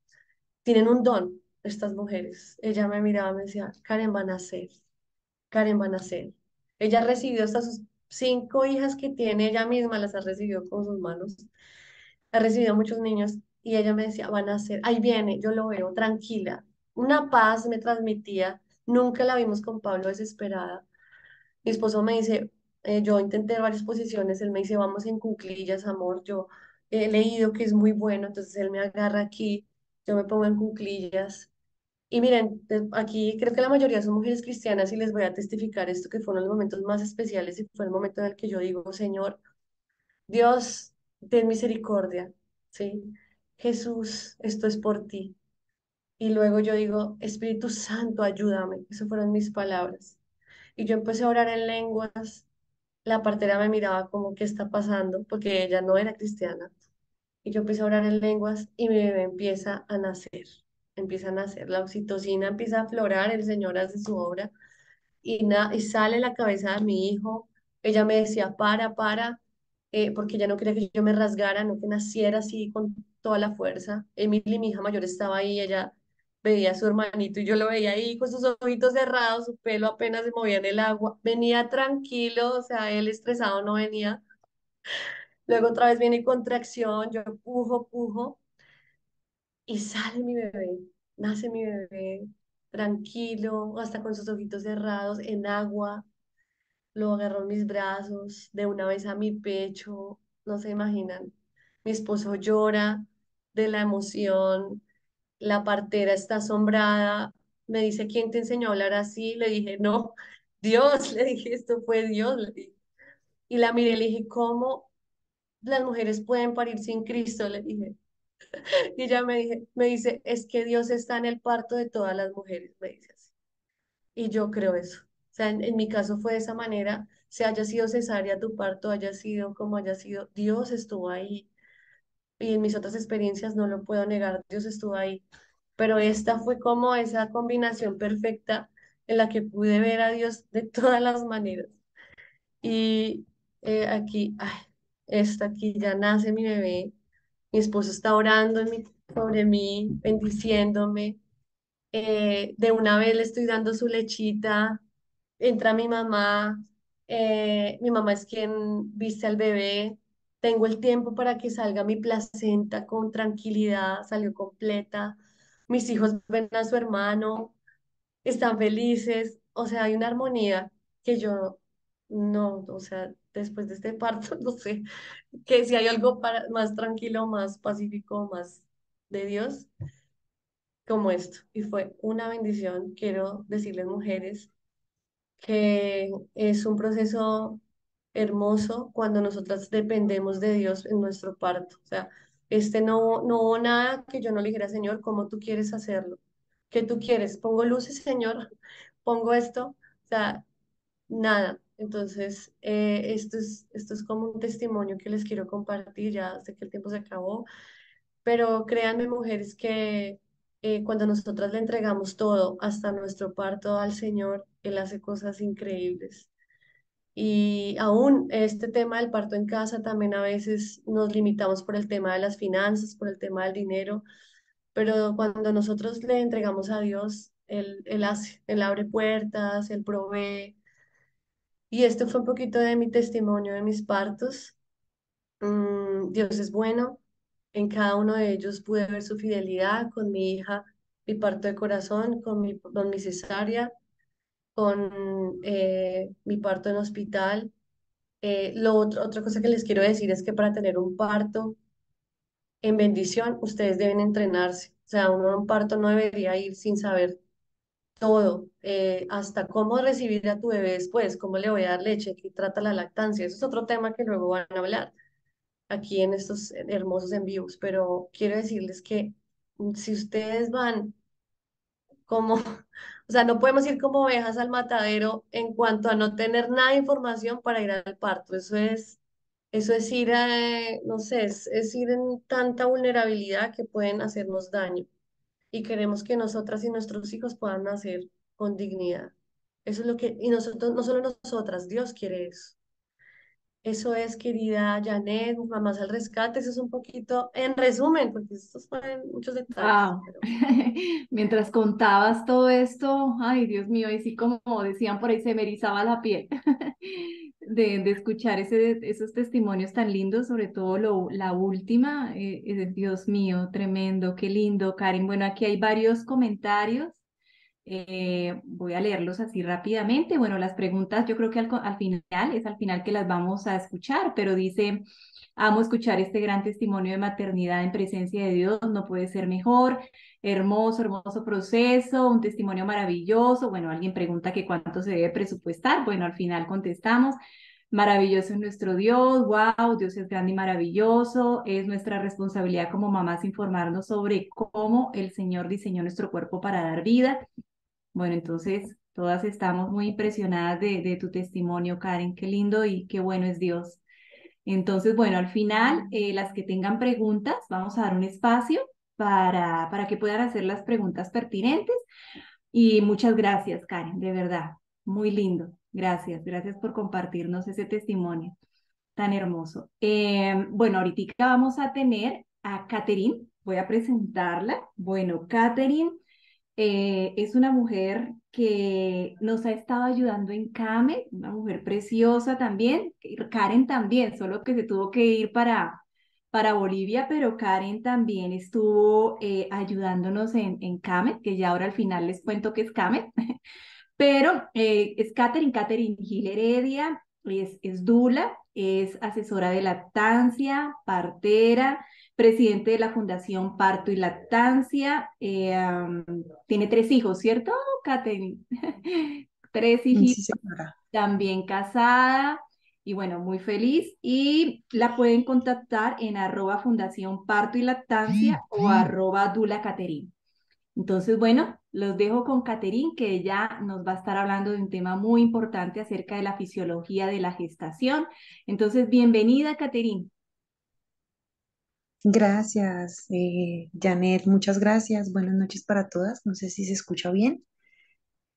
B: Tienen un don estas mujeres. Ella me miraba y me decía, Karen va a nacer. Karen Van Asen. Ella recibió hasta sus 5 hijas que tiene, ella misma las ha recibido con sus manos. Ha recibido muchos niños y ella me decía, van a ser, ahí viene, yo lo veo, tranquila. Una paz me transmitía. Nunca la vimos con Pablo desesperada. Mi esposo me dice, yo intenté varias posiciones, él me dice, vamos en cuclillas, amor. Yo he leído que es muy bueno, entonces él me agarra aquí, yo me pongo en cuclillas. Y miren, aquí creo que la mayoría son mujeres cristianas y les voy a testificar esto que fueron los momentos más especiales y fue el momento en el que yo digo, Señor, Dios, ten misericordia, ¿sí? Jesús, esto es por ti. Y luego yo digo, Espíritu Santo, ayúdame. Esas fueron mis palabras. Y yo empecé a orar en lenguas. La partera me miraba como, ¿qué está pasando? Porque ella no era cristiana. Y yo empecé a orar en lenguas y mi bebé empieza a nacer. Empieza a nacer, la oxitocina empieza a aflorar, el Señor hace su obra y sale la cabeza de mi hijo. Ella me decía, para, porque ella no quería que yo me rasgara, no que naciera así con toda la fuerza. Emily, mi hija mayor, estaba ahí, ella veía a su hermanito y yo lo veía ahí con sus ojitos cerrados, su pelo apenas se movía en el agua. Venía tranquilo, o sea, él estresado no venía. Luego otra vez viene contracción, yo pujo. Y sale mi bebé, nace mi bebé tranquilo, hasta con sus ojitos cerrados, en agua, lo agarró en mis brazos, de una vez a mi pecho, no se imaginan. Mi esposo llora de la emoción, la partera está asombrada, me dice, ¿quién te enseñó a hablar así? Le dije, no, Dios, le dije, esto fue Dios, le dije. Y la miré, le dije, ¿cómo las mujeres pueden parir sin Cristo? Le dije. Y ella me dice, es que Dios está en el parto de todas las mujeres, me dice así. Y yo creo eso. O sea, en mi caso fue de esa manera, se haya sido cesárea tu parto, haya sido como haya sido, Dios estuvo ahí. Y en mis otras experiencias no lo puedo negar, Dios estuvo ahí. Pero esta fue como esa combinación perfecta en la que pude ver a Dios de todas las maneras. Y aquí, ay, aquí ya nace mi bebé. Mi esposo está orando sobre mí, bendiciéndome. De una vez le estoy dando su lechita. Entra mi mamá. Mi mamá es quien viste al bebé. Tengo el tiempo para que salga mi placenta con tranquilidad. Salió completa. Mis hijos ven a su hermano, están felices. O sea, hay una armonía que yo no, o sea, después de este parto, no sé, que si hay algo más tranquilo, más pacífico, más de Dios, como esto. Y fue una bendición, quiero decirles, mujeres, que es un proceso hermoso cuando nosotras dependemos de Dios en nuestro parto. O sea, no hubo nada que yo no le dijera, Señor, ¿cómo tú quieres hacerlo? ¿Qué tú quieres? ¿Pongo luces, Señor? ¿Pongo esto? O sea, nada. Entonces, esto es como un testimonio que les quiero compartir. Ya sé que el tiempo se acabó, pero créanme, mujeres, que cuando nosotras le entregamos todo, hasta nuestro parto al Señor, Él hace cosas increíbles. Y aún este tema del parto en casa, también a veces nos limitamos por el tema de las finanzas, por el tema del dinero, pero cuando nosotros le entregamos a Dios, Él hace, Él abre puertas, Él provee. Y este fue un poquito de mi testimonio de mis partos. Dios es bueno. En cada uno de ellos pude ver su fidelidad con mi hija, mi parto de corazón, con mi cesárea, con mi parto en hospital. Otra cosa que les quiero decir es que para tener un parto en bendición, ustedes deben entrenarse. O sea, uno en un parto no debería ir sin saber todo, hasta cómo recibir a tu bebé después, cómo le voy a dar leche, qué trata la lactancia. Eso es otro tema que luego van a hablar aquí en estos hermosos en vivos, pero quiero decirles que si ustedes van como, o sea, no podemos ir como ovejas al matadero en cuanto a no tener nada de información para ir al parto. Eso es ir a, no sé, es ir en tanta vulnerabilidad que pueden hacernos daño. Y queremos que nosotras y nuestros hijos puedan nacer con dignidad. Eso es lo que, y nosotros, no solo nosotras, Dios quiere eso. Eso es, querida Janet, Mamás al Rescate, eso es un poquito, en resumen, porque estos fueron muchos detalles,
A: Wow.
B: pero
A: Mientras contabas todo esto, ay Dios mío, y sí como decían por ahí, se me erizaba la piel de escuchar esos testimonios tan lindos, sobre todo la última, Dios mío, tremendo, qué lindo, Karen. Bueno, aquí hay varios comentarios. Voy a leerlos así rápidamente. Bueno, las preguntas yo creo que al final, es al final que las vamos a escuchar, pero dice, amo escuchar este gran testimonio de maternidad en presencia de Dios, no puede ser mejor, hermoso, hermoso proceso, un testimonio maravilloso. Bueno, alguien pregunta que cuánto se debe presupuestar. Bueno, al final contestamos. Maravilloso es nuestro Dios, wow, Dios es grande y maravilloso. Es nuestra responsabilidad como mamás informarnos sobre cómo el Señor diseñó nuestro cuerpo para dar vida. Bueno, entonces todas estamos muy impresionadas de tu testimonio, Karen. Qué lindo y qué bueno es Dios. Entonces, bueno, al final, las que tengan preguntas, vamos a dar un espacio para que puedan hacer las preguntas pertinentes. Y muchas gracias, Karen, de verdad. Muy lindo. Gracias, gracias por compartirnos ese testimonio tan hermoso. Bueno, ahorita vamos a tener a Catherine. Voy a presentarla. Bueno, Catherine. Es una mujer que nos ha estado ayudando en CAME, una mujer preciosa también. Karen también, solo que se tuvo que ir para Bolivia, pero Karen también estuvo ayudándonos en CAME, que ya ahora al final les cuento que es CAME. Pero es Catherine Gil Heredia, es Dula, es asesora de lactancia, partera, presidente de la Fundación Parto y Lactancia. Tiene tres hijos, ¿cierto, Catherine? Tres
C: Sí,
A: hijitos,
C: señora.
A: también casada y bueno, muy feliz. Y la pueden contactar en @Fundación Parto y Lactancia o @Dula Catherine. Entonces, bueno, los dejo con Caterín, que ella nos va a estar hablando de un tema muy importante acerca de la fisiología de la gestación. Entonces, bienvenida, Caterín.
C: Gracias, Janet, muchas gracias. Buenas noches para todas. No sé si se escucha bien.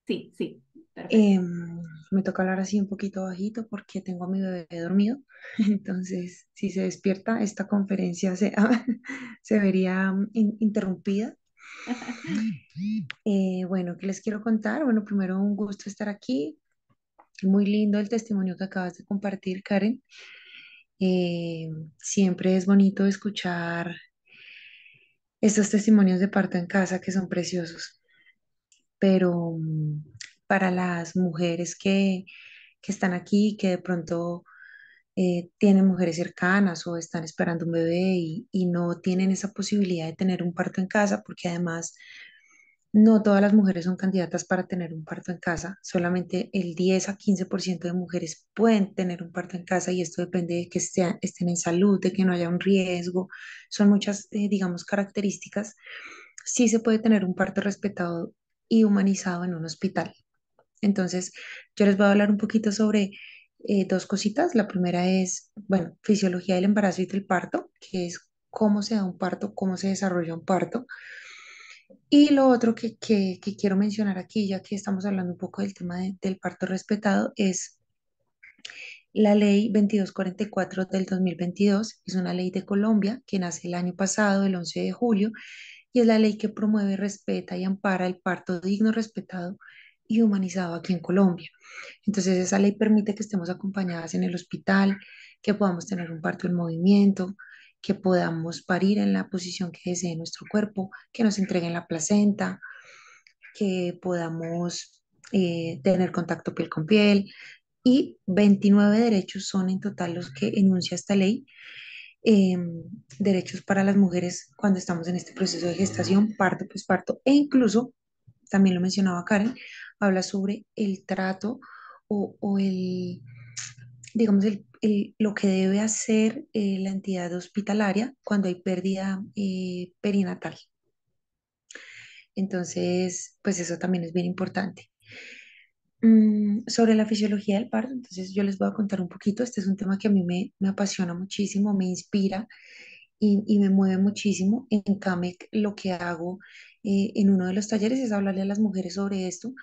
A: Sí, sí, perfecto.
C: Em, Me toca hablar así un poquito bajito porque tengo a mi bebé dormido. Entonces, si se despierta, esta conferencia se vería interrumpida. Bueno, ¿qué les quiero contar? Bueno, primero un gusto estar aquí. Muy lindo el testimonio que acabas de compartir, Karen. Eh, Siempre es bonito escuchar estos testimonios de parto en casa que son preciosos, pero para las mujeres que están aquí, que de pronto tienen mujeres cercanas o están esperando un bebé y no tienen esa posibilidad de tener un parto en casa, porque además no todas las mujeres son candidatas para tener un parto en casa, solamente el 10 a 15% de mujeres pueden tener un parto en casa y esto depende de que estén en salud, de que no haya un riesgo, son muchas, digamos, características. Sí se puede tener un parto respetado y humanizado en un hospital. Entonces, yo les voy a hablar un poquito sobre dos cositas. La primera es, bueno, fisiología del embarazo y del parto, que es cómo se da un parto, cómo se desarrolla un parto. Y lo otro que quiero mencionar aquí, ya que estamos hablando un poco del tema del parto respetado, es la ley 2244 del 2022. Es una ley de Colombia que nace el año pasado, el 11 de julio, y es la ley que promueve, respeta y ampara el parto digno, respetado y humanizado aquí en Colombia. Entonces, esa ley permite que estemos acompañadas en el hospital, que podamos tener un parto en movimiento, que podamos parir en la posición que desee nuestro cuerpo, que nos entreguen la placenta, que podamos tener contacto piel con piel. Y 29 derechos son en total los que enuncia esta ley. eh, Derechos para las mujeres cuando estamos en este proceso de gestación, parto, posparto e incluso, también lo mencionaba Karen, habla sobre el trato o el, digamos, lo que debe hacer la entidad hospitalaria cuando hay pérdida perinatal. Entonces, pues eso también es bien importante. Sobre la fisiología del parto, entonces yo les voy a contar un poquito. Este es un tema que a mí me apasiona muchísimo, me inspira y me mueve muchísimo. En CAMEC lo que hago en uno de los talleres es hablarle a las mujeres sobre esto.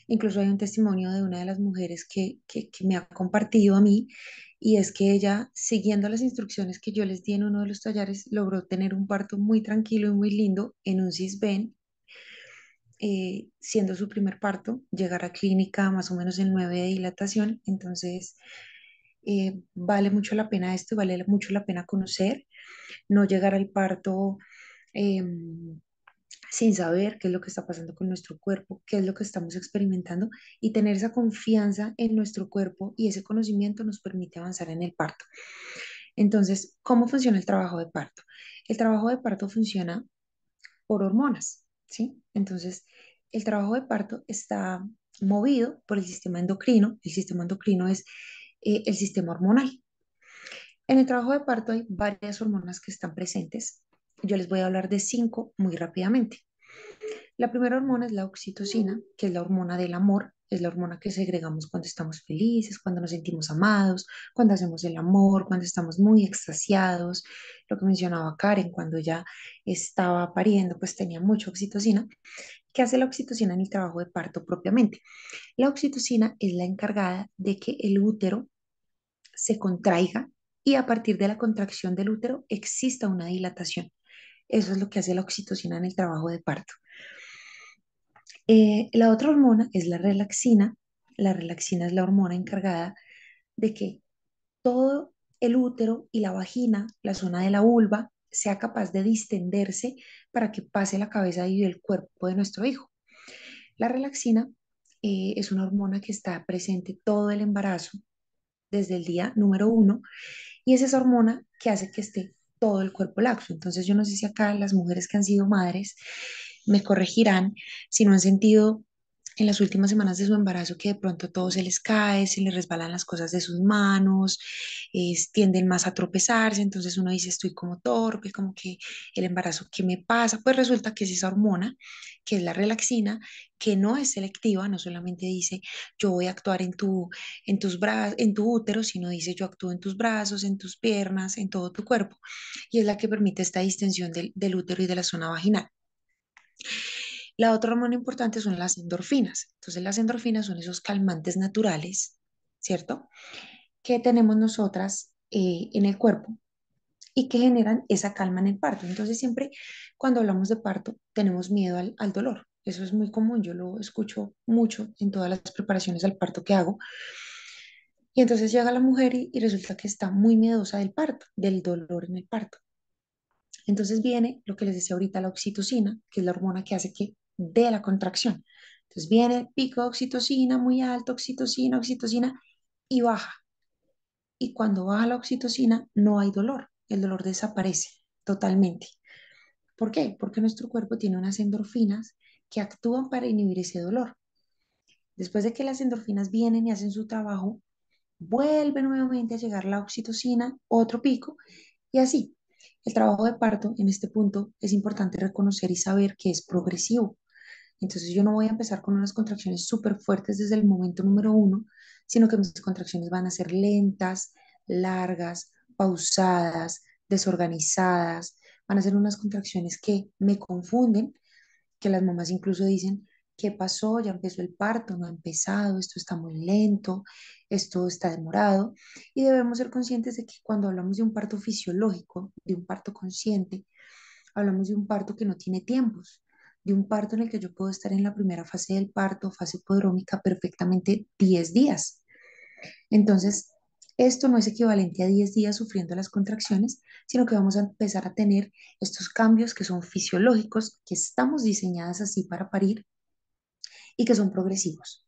C: Incluso hay un testimonio de una de las mujeres que me ha compartido a mí, y es que ella, siguiendo las instrucciones que yo les di en uno de los talleres, logró tener un parto muy tranquilo y muy lindo en un CISBEN, siendo su primer parto, llegar a clínica más o menos en 9 de dilatación. Entonces, vale mucho la pena esto, vale mucho la pena conocer, no llegar al parto eh, sin saber qué es lo que está pasando con nuestro cuerpo, qué es lo que estamos experimentando, y tener esa confianza en nuestro cuerpo, y ese conocimiento nos permite avanzar en el parto. Entonces, ¿cómo funciona el trabajo de parto? El trabajo de parto funciona por hormonas, ¿sí? Entonces, el trabajo de parto está movido por el sistema endocrino. El sistema endocrino es el sistema hormonal. En el trabajo de parto hay varias hormonas que están presentes. Yo les voy a hablar de 5 muy rápidamente. La primera hormona es la oxitocina, que es la hormona del amor, es la hormona que segregamos cuando estamos felices, cuando nos sentimos amados, cuando hacemos el amor, cuando estamos muy extasiados. Lo que mencionaba Karen, cuando ya estaba pariendo, pues tenía mucha oxitocina. ¿Qué hace la oxitocina en el trabajo de parto propiamente? La oxitocina es la encargada de que el útero se contraiga, y a partir de la contracción del útero exista una dilatación. Eso es lo que hace la oxitocina en el trabajo de parto. La otra hormona es la relaxina. La relaxina es la hormona encargada de que todo el útero y la vagina, la zona de la vulva, sea capaz de distenderse para que pase la cabeza y el cuerpo de nuestro hijo. La relaxina es una hormona que está presente todo el embarazo, desde el día número 1, y es esa hormona que hace que esté todo el cuerpo laxo. Entonces, yo no sé si acá las mujeres que han sido madres me corregirán si no han sentido en las últimas semanas de su embarazo que de pronto todo se les cae, se les resbalan las cosas de sus manos, tienden más a tropezarse. Entonces uno dice, estoy como torpe, como que el embarazo, ¿qué me pasa? Pues resulta que es esa hormona, que es la relaxina, que no es selectiva, no solamente dice yo voy a actuar en tus brazos, en tu útero, sino dice yo actúo en tus brazos, en tus piernas, en todo tu cuerpo, y es la que permite esta distensión del útero y de la zona vaginal. La otra hormona importante son las endorfinas. Entonces, las endorfinas son esos calmantes naturales, ¿cierto? Que tenemos nosotras en el cuerpo y que generan esa calma en el parto. Entonces, siempre cuando hablamos de parto, tenemos miedo al dolor. Eso es muy común, yo lo escucho mucho en todas las preparaciones al parto que hago. Y entonces llega la mujer y resulta que está muy miedosa del parto, del dolor en el parto. Entonces viene lo que les decía ahorita, la oxitocina, que es la hormona que hace que dé la contracción. Entonces viene el pico de oxitocina, muy alto, oxitocina, oxitocina, y baja. Y cuando baja la oxitocina, no hay dolor. El dolor desaparece totalmente. ¿Por qué? Porque nuestro cuerpo tiene unas endorfinas que actúan para inhibir ese dolor. Después de que las endorfinas vienen y hacen su trabajo, vuelve nuevamente a llegar la oxitocina, otro pico, y así. El trabajo de parto en este punto es importante reconocer y saber que es progresivo. Entonces yo no voy a empezar con unas contracciones súper fuertes desde el momento número 1, sino que mis contracciones van a ser lentas, largas, pausadas, desorganizadas. Van a ser unas contracciones que me confunden, que las mamás incluso dicen, ¿qué pasó? Ya empezó el parto, no ha empezado, esto está muy lento, esto está demorado. Y debemos ser conscientes de que cuando hablamos de un parto fisiológico, de un parto consciente, hablamos de un parto que no tiene tiempos. de un parto en el que yo puedo estar en la primera fase del parto, fase prodrómica, perfectamente 10 días. Entonces, esto no es equivalente a 10 días sufriendo las contracciones, sino que vamos a empezar a tener estos cambios que son fisiológicos, que estamos diseñadas así para parir y que son progresivos.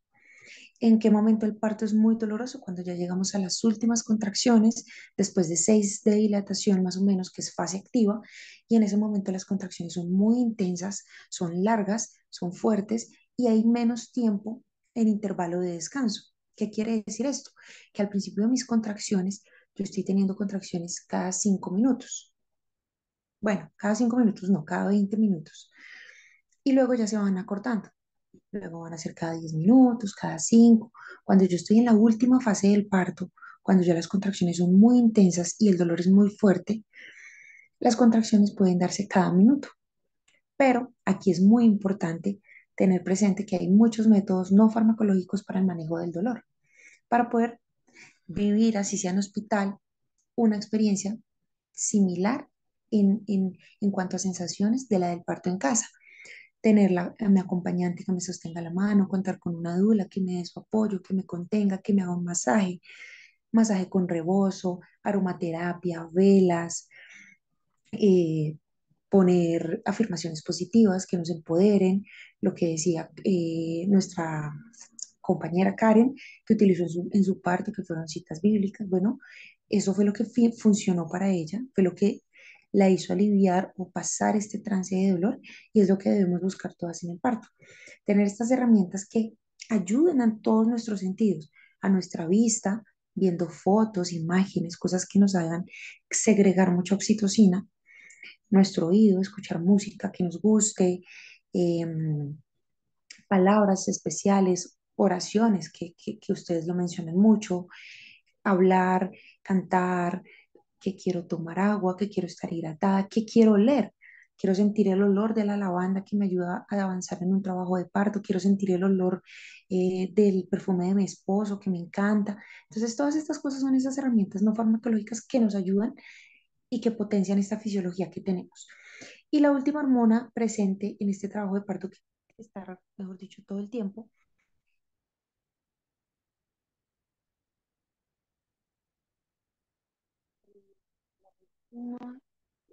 C: ¿En qué momento el parto es muy doloroso? Cuando ya llegamos a las últimas contracciones, después de 6 de dilatación más o menos, que es fase activa, y en ese momento las contracciones son muy intensas, son largas, son fuertes y hay menos tiempo en intervalo de descanso. ¿Qué quiere decir esto? Que al principio de mis contracciones, yo estoy teniendo contracciones cada 5 minutos. Bueno, cada 5 minutos no, cada 20 minutos. Y luego ya se van acortando. Luego van a ser cada 10 minutos, cada 5. Cuando yo estoy en la última fase del parto, cuando ya las contracciones son muy intensas y el dolor es muy fuerte, las contracciones pueden darse cada minuto. Pero aquí es muy importante tener presente que hay muchos métodos no farmacológicos para el manejo del dolor, para poder vivir, así sea en hospital, una experiencia similar en cuanto a sensaciones de la del parto en casa. Tener a mi acompañante que me sostenga la mano, contar con una dula que me dé su apoyo, que me contenga, que me haga un masaje, masaje con rebozo, aromaterapia, velas, eh, poner afirmaciones positivas que nos empoderen, lo que decía nuestra compañera Karen, que utilizó en su parto, que fueron citas bíblicas. Bueno, eso fue lo que funcionó para ella, fue lo que la hizo aliviar o pasar este trance de dolor y es lo que debemos buscar todas en el parto. Tener estas herramientas que ayuden a todos nuestros sentidos, a nuestra vista, viendo fotos, imágenes, cosas que nos hagan segregar mucha oxitocina, nuestro oído, escuchar música que nos guste, eh, palabras especiales, oraciones que ustedes lo mencionan mucho, hablar, cantar, que quiero tomar agua, que quiero estar hidratada, que quiero oler. Quiero sentir el olor de la lavanda que me ayuda a avanzar en un trabajo de parto. Quiero sentir el olor del perfume de mi esposo que me encanta. Entonces, todas estas cosas son esas herramientas no farmacológicas que nos ayudan y que potencian esta fisiología que tenemos. Y la última hormona presente en este trabajo de parto que está, mejor dicho, todo el tiempo,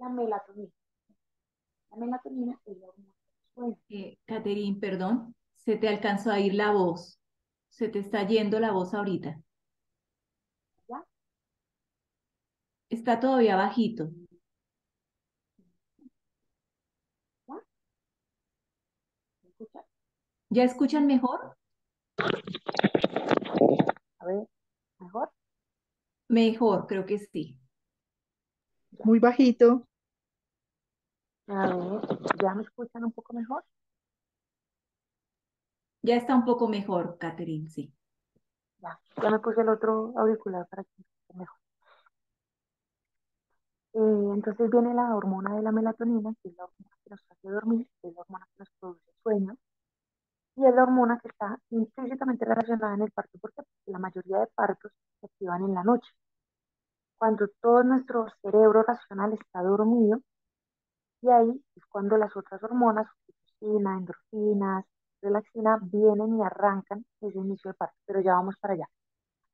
C: la melatonina. La melatonina es la hormona del sueño.
A: Catherine, perdón, se te alcanzó a ir la voz. Se te está yendo la voz ahorita.
C: ¿Ya?
A: Está todavía bajito.
C: ¿Ya? ¿Me escuchas?
A: ¿Ya escuchan mejor?
C: A ver, mejor.
A: Mejor, creo que sí.
D: Muy bajito.
C: A ver, ¿ya me escuchan un poco mejor?
A: Ya está un poco mejor, Catherine, sí.
C: Ya me puse el otro auricular para que me escuche mejor. Entonces viene la hormona de la melatonina, que es la hormona que nos hace dormir, que es la hormona que nos produce sueño, y es la hormona que está intrínsecamente relacionada en el parto. ¿Por qué? Porque la mayoría de partos se activan en la noche. Cuando todo nuestro cerebro racional está dormido, y ahí es cuando las otras hormonas, oxitocina, endorfinas, relaxina, vienen y arrancan ese inicio de parto, pero ya vamos para allá.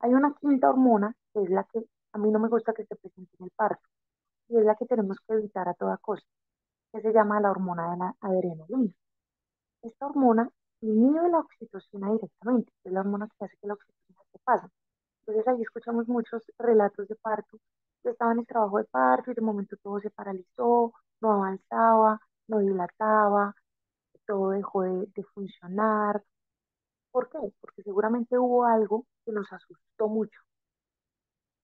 C: Hay una quinta hormona, que es la que a mí no me gusta que se presente en el parto, y es la que tenemos que evitar a toda costa, que se llama la hormona de la adrenalina. Esta hormona inhibe la oxitocina directamente, es la hormona que hace que la oxitocina se pase. Entonces ahí escuchamos muchos relatos de parto. Yo estaba en el trabajo de parto y de momento todo se paralizó, no avanzaba, no dilataba, todo dejó de funcionar. ¿Por qué? Porque seguramente hubo algo que nos asustó mucho.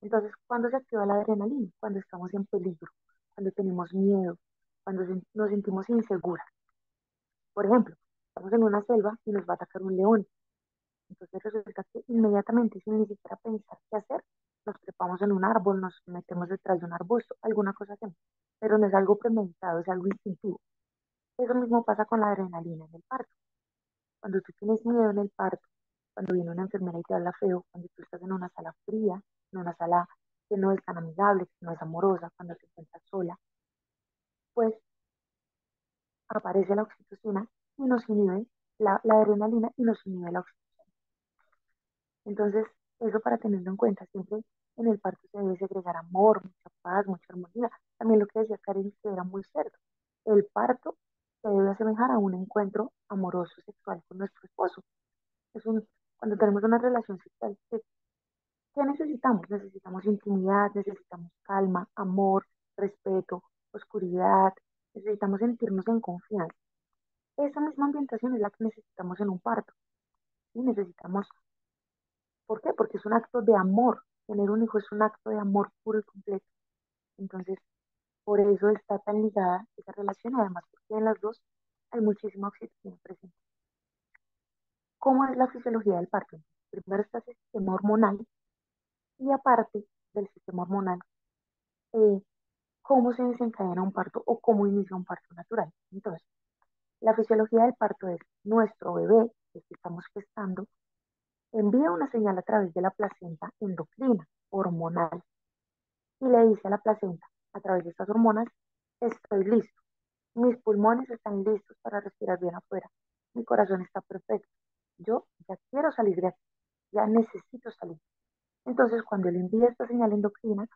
C: Entonces, ¿cuándo se activa la adrenalina? Cuando estamos en peligro, cuando tenemos miedo, cuando nos sentimos inseguras. Por ejemplo, estamos en una selva y nos va a atacar un león. Entonces resulta que inmediatamente, sin ni siquiera pensar qué hacer, nos trepamos en un árbol, nos metemos detrás de un arbusto, alguna cosa hacemos. Pero no es algo premeditado, es algo instintivo. Eso mismo pasa con la adrenalina en el parto. Cuando tú tienes miedo en el parto, cuando viene una enfermera y te habla feo, cuando tú estás en una sala fría, en una sala que no es tan amigable, que no es amorosa, cuando te encuentras sola, pues aparece la oxitocina y nos inhibe la adrenalina y nos inhibe la oxitocina. Entonces, eso para tenerlo en cuenta, siempre en el parto se debe segregar amor, mucha paz, mucha armonía. También lo que decía Karen, que era muy cierto. El parto se debe asemejar a un encuentro amoroso sexual con nuestro esposo. Cuando tenemos una relación sexual, ¿qué necesitamos? Necesitamos intimidad, necesitamos calma, amor, respeto, oscuridad, necesitamos sentirnos en confianza. Esa misma ambientación es la que necesitamos en un parto. ¿Sí? Necesitamos, ¿por qué? Porque es un acto de amor. Tener un hijo es un acto de amor puro y completo. Entonces, por eso está tan ligada esa relación, además porque en las dos hay muchísima oxitocina presente. ¿Cómo es la fisiología del parto? Primero está el sistema hormonal y aparte del sistema hormonal, eh, cómo se desencadena un parto o cómo inicia un parto natural. Entonces, la fisiología del parto es nuestro bebé, el que estamos gestando, envía una señal a través de la placenta endocrina, hormonal, y le dice a la placenta, a través de estas hormonas, estoy listo, mis pulmones están listos para respirar bien afuera, mi corazón está perfecto, yo ya quiero salir de aquí, ya necesito salir. Entonces, cuando él envía esta señal endocrina,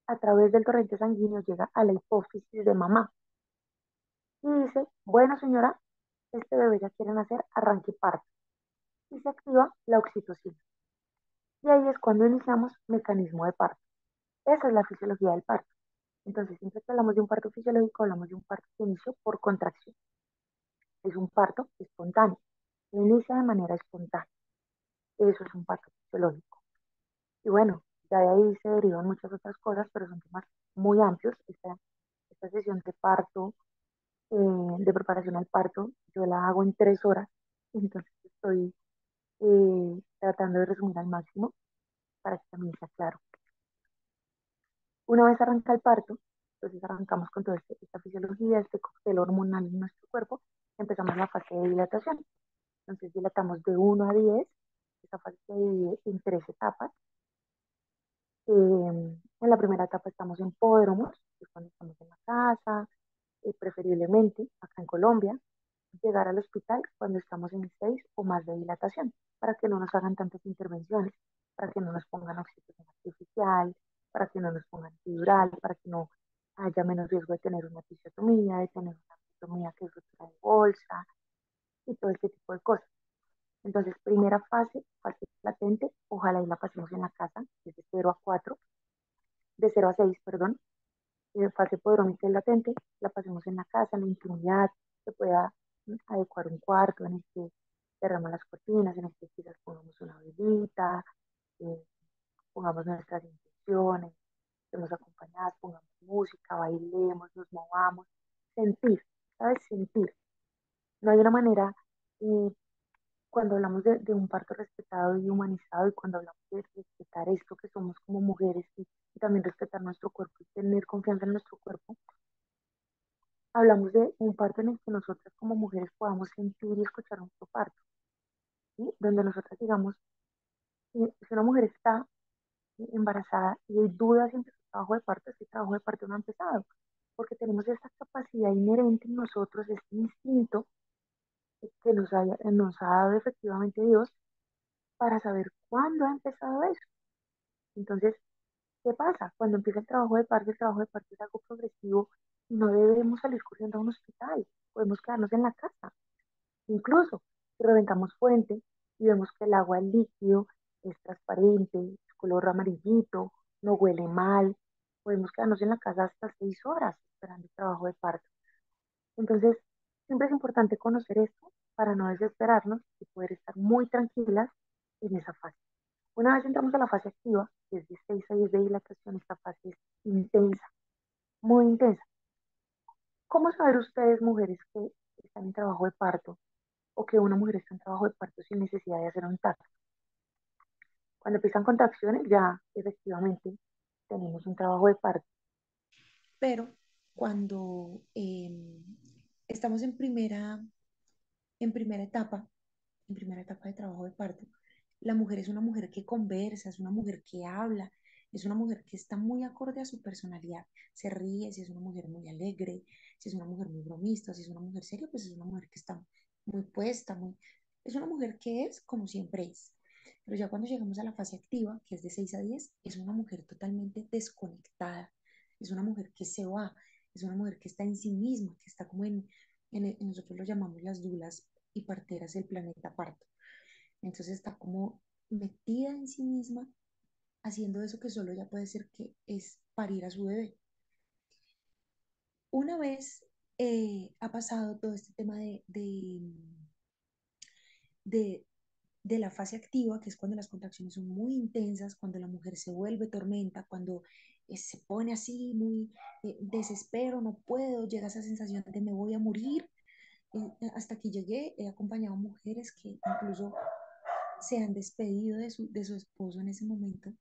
C: a través del torrente sanguíneo llega a la hipófisis de mamá y dice, bueno señora, este bebé ya quiere nacer, arranque parto. Y se activa la oxitocina. Y ahí es cuando iniciamos mecanismo de parto. Esa es la fisiología del parto. Entonces, siempre que hablamos de un parto fisiológico, hablamos de un parto que inició por contracción. Es un parto espontáneo. Se inicia de manera espontánea. Eso es un parto fisiológico. Y bueno, ya de ahí se derivan muchas otras cosas, pero son temas muy amplios. Esta sesión de parto, de preparación al parto, yo la hago en 3 horas. Entonces, estoy tratando de resumir al máximo para que también sea claro. Una vez arranca el parto, entonces arrancamos con toda esta fisiología, este cóctel hormonal en nuestro cuerpo, empezamos la fase de dilatación. Entonces dilatamos de 1 a 10, esta fase se divide en 3 etapas. En la primera etapa estamos en pódromos, que es cuando estamos en la casa, preferiblemente acá en Colombia, llegar al hospital cuando estamos en 6 o más de dilatación, para que no nos hagan tantas intervenciones, para que no nos pongan oxígeno artificial, para que no nos pongan epidural, para que no haya menos riesgo de tener una episiotomía, de tener una episiotomía que es ruptura de bolsa y todo este tipo de cosas. Entonces, primera fase, fase latente, ojalá y la pasemos en la casa, desde 0 a 4, de 0 a 6, perdón. Fase podrómica y latente, la pasemos en la casa, en la intimidad, se pueda adecuar un cuarto en el que cerramos las cortinas, en el que quizás pongamos una velita, eh, pongamos nuestras intenciones, estemos acompañadas, pongamos música, bailemos, nos movamos, sentir, ¿sabes? Sentir. No hay una manera, eh, cuando hablamos de un parto respetado y humanizado y cuando hablamos de respetar esto que somos como mujeres y también respetar nuestro cuerpo y tener confianza en nuestro cuerpo, hablamos de un parto en el que nosotras como mujeres podamos sentir y escuchar nuestro parto, ¿sí? Donde nosotras digamos, si una mujer está embarazada y hay dudas entre su trabajo de parto, ese trabajo de parto no ha empezado, porque tenemos esta capacidad inherente en nosotros, este instinto que nos ha dado efectivamente Dios para saber cuándo ha empezado eso. Entonces, ¿qué pasa? Cuando empieza el trabajo de parto es algo progresivo y no debemos salir corriendo a un hospital, podemos quedarnos en la casa. Incluso si reventamos fuente y vemos que el agua es líquido, es transparente, es color amarillito, no huele mal, podemos quedarnos en la casa hasta 6 horas esperando el trabajo de parto. Entonces, siempre es importante conocer esto para no desesperarnos y poder estar muy tranquilas en esa fase. Una vez entramos a la fase activa, que es de 6 a 10 de dilatación, esta fase es intensa, muy intensa. ¿Cómo saber ustedes, mujeres que están en trabajo de parto, o que una mujer está en trabajo de parto sin necesidad de hacer un TAC? Cuando empiezan contracciones, ya efectivamente tenemos un trabajo de parto. Pero cuando estamos en primera etapa, en primera etapa de trabajo de parto, la mujer es una mujer que conversa, es una mujer que habla, es una mujer que está muy acorde a su personalidad, se ríe, si es una mujer muy alegre, Si es una mujer muy bromista, si es una mujer seria, pues es una mujer que está muy puesta, es una mujer que es como siempre es. Pero ya cuando llegamos a la fase activa, que es de 6 a 10, es una mujer totalmente desconectada, es una mujer que se va, es una mujer que está en sí misma, que está como nosotros lo llamamos las dulas y parteras del planeta parto. Entonces está como metida en sí misma, haciendo eso que solo ella puede hacer, que es parir a su bebé. Una vez ha pasado todo este tema de, de la fase activa, que es cuando las contracciones son muy intensas, cuando la mujer se vuelve tormenta, cuando se pone así muy desespero, no puedo, llega esa sensación de me voy a morir. Hasta que llegué, he acompañado a mujeres que incluso se han despedido de su esposo en ese momento.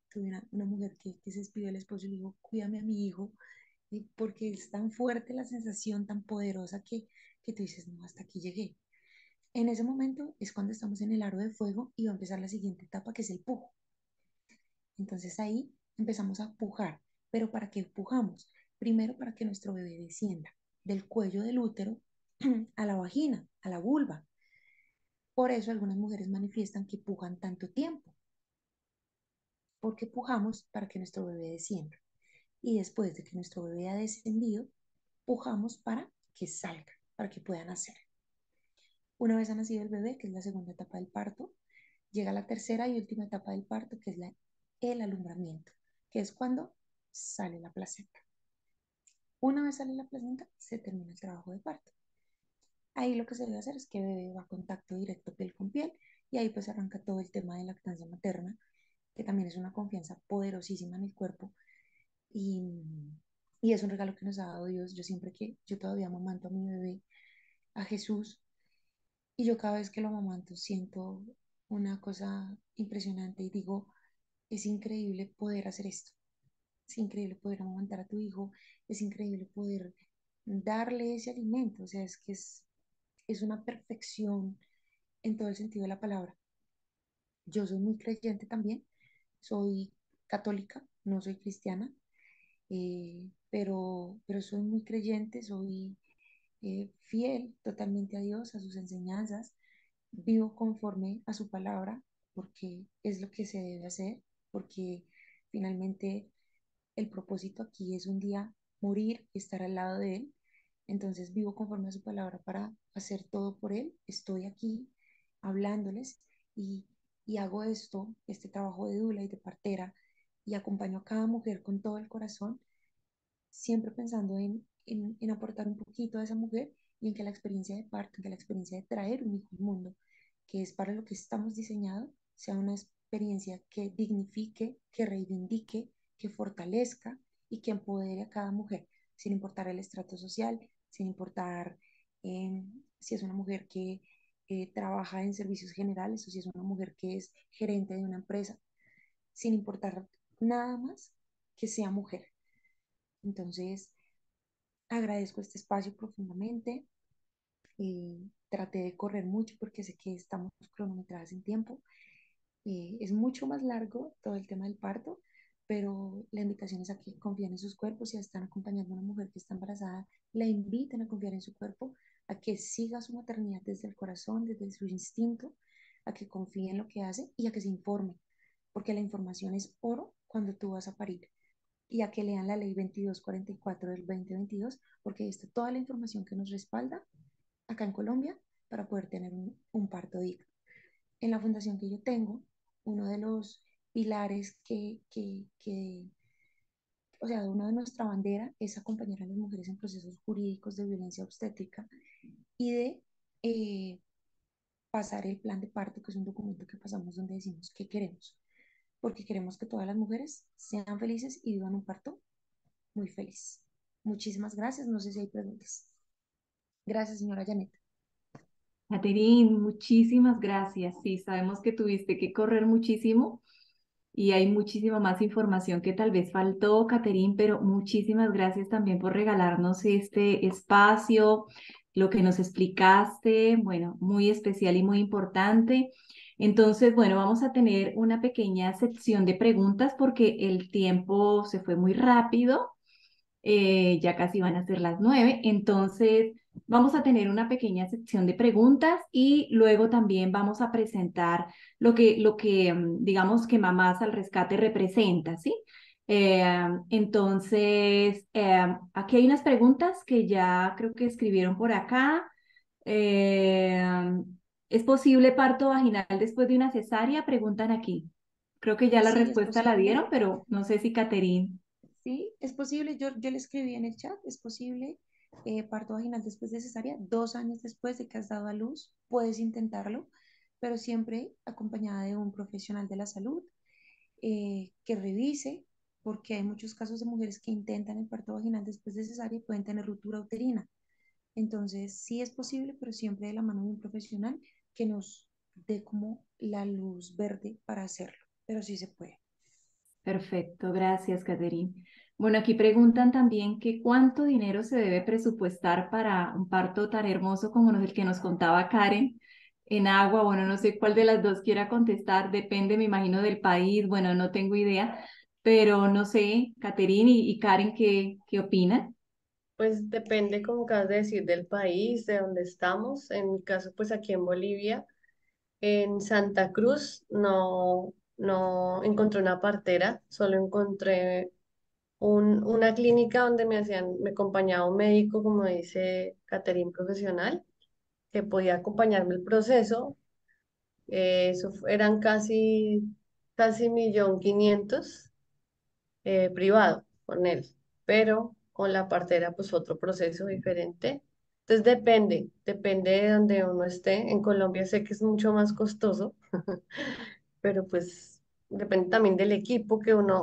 C: Tuve una mujer que se despidió del esposo y le dijo, cuídame a mi hijo, porque es tan fuerte la sensación, tan poderosa que tú dices, no, hasta aquí llegué. En ese momento es cuando estamos en el aro de fuego y va a empezar la siguiente etapa, que es el pujo. Entonces ahí empezamos a pujar. ¿Pero para qué pujamos? Primero para que nuestro bebé descienda del cuello del útero a la vagina, a la vulva. Por eso algunas mujeres manifiestan que pujan tanto tiempo, porque pujamos para que nuestro bebé descienda. Y después de que nuestro bebé ha descendido, pujamos para que salga, para que pueda nacer. Una vez ha nacido el bebé, que es la segunda etapa del parto, llega la tercera y última etapa del parto, que es el alumbramiento, que es cuando sale la placenta. Una vez sale la placenta, se termina el trabajo de parto. Ahí lo que se debe hacer es que el bebé va a contacto directo piel con piel y ahí pues arranca todo el tema de lactancia materna, que también es una confianza poderosísima en el cuerpo y, y es un regalo que nos ha dado Dios. Yo siempre que yo todavía amamanto a mi bebé, a Jesús, y yo cada vez que lo amamanto siento una cosa impresionante y digo, es increíble poder hacer esto, es increíble poder amamantar a tu hijo, es increíble poder darle ese alimento, o sea, es que es una perfección en todo el sentido de la palabra. Yo soy muy creyente también, soy católica, no soy cristiana, pero soy muy creyente, soy fiel totalmente a Dios, a sus enseñanzas, vivo conforme a su palabra, porque es lo que se debe hacer, porque finalmente el propósito aquí es un día morir y estar al lado de Él. Entonces vivo conforme a su palabra para hacer todo por Él. Estoy aquí hablándoles y, y hago este trabajo de dula y de partera, y acompaño a cada mujer con todo el corazón, siempre pensando en aportar un poquito a esa mujer y en que la experiencia de parto, en que la experiencia de traer un hijo al mundo, que es para lo que estamos diseñados, sea una experiencia que dignifique, que reivindique, que fortalezca y que empodere a cada mujer, sin importar el estrato social, sin importar eh, si es una mujer que trabaja en servicios generales o si es una mujer que es gerente de una empresa, sin importar nada más que sea mujer. Entonces, agradezco este espacio profundamente. Traté de correr mucho porque sé que estamos cronometradas en tiempo. Es mucho más largo todo el tema del parto, pero la invitación es a que confíen en sus cuerpos. Si están acompañando a una mujer que está embarazada, la inviten a confiar en su cuerpo, a que siga su maternidad desde el corazón, desde su instinto, a que confíe en lo que hace y a que se informe, porque la información es oro cuando tú vas a parir, y a que lean la ley 2244 del 2022, porque ahí está toda la información que nos respalda acá en Colombia para poder tener un parto digno. En la fundación que yo tengo, uno de los pilares o sea, uno de nuestra bandera es acompañar a las mujeres en procesos jurídicos de violencia obstétrica y de pasar el plan de parto, que es un documento que pasamos donde decimos qué queremos, porque queremos que todas las mujeres sean felices y vivan un parto muy feliz. Muchísimas gracias. No sé si hay preguntas. Gracias, señora Janet.
A: Caterine, muchísimas gracias. Sí, sabemos que tuviste que correr muchísimo y hay muchísima más información que tal vez faltó, Caterine, pero muchísimas gracias también por regalarnos este espacio, lo que nos explicaste, bueno, muy especial y muy importante. Entonces, bueno, vamos a tener una pequeña sección de preguntas porque el tiempo se fue muy rápido. Ya casi van a ser las 9. Entonces, vamos a tener una pequeña sección de preguntas y luego también vamos a presentar digamos que Mamás al Rescate representa, ¿sí? Entonces, aquí hay unas preguntas que ya creo que escribieron por acá. Eh, ¿Es posible parto vaginal después de una cesárea? Preguntan aquí. Creo que ya la
C: Sí, es
A: respuesta la
C: posible.
A: dieron, pero no sé si Caterine.
C: Sí, es posible. Yo le escribí en el chat, es posible. Parto vaginal después de cesárea, 2 años después de que has dado a luz, puedes intentarlo, pero siempre acompañada de un profesional de la salud que revise, porque hay muchos casos de mujeres que intentan el parto vaginal después de cesárea y pueden tener ruptura uterina. Entonces, sí es posible, pero siempre de la mano de un profesional que nos dé como la luz verde para hacerlo, pero sí se puede.
A: Perfecto, gracias, Caterine. Bueno, aquí preguntan también que cuánto dinero se debe presupuestar para un parto tan hermoso como el que nos contaba Karen en agua. Bueno, no sé cuál de las dos quiera contestar, depende, me imagino, del país. Bueno, no tengo idea, pero no sé, Caterine y Karen, ¿qué opinan?
B: Pues depende, como acabas de decir, del país, de donde estamos. En mi caso, pues aquí en Bolivia, en Santa Cruz, no encontré una partera, solo encontré una clínica donde me acompañaba un médico, como dice Caterín, profesional, que podía acompañarme el proceso. Eran casi 1.500.000 privado con él, pero con la partera pues otro proceso diferente. Entonces depende de donde uno esté. En Colombia sé que es mucho más costoso, pero pues depende también del equipo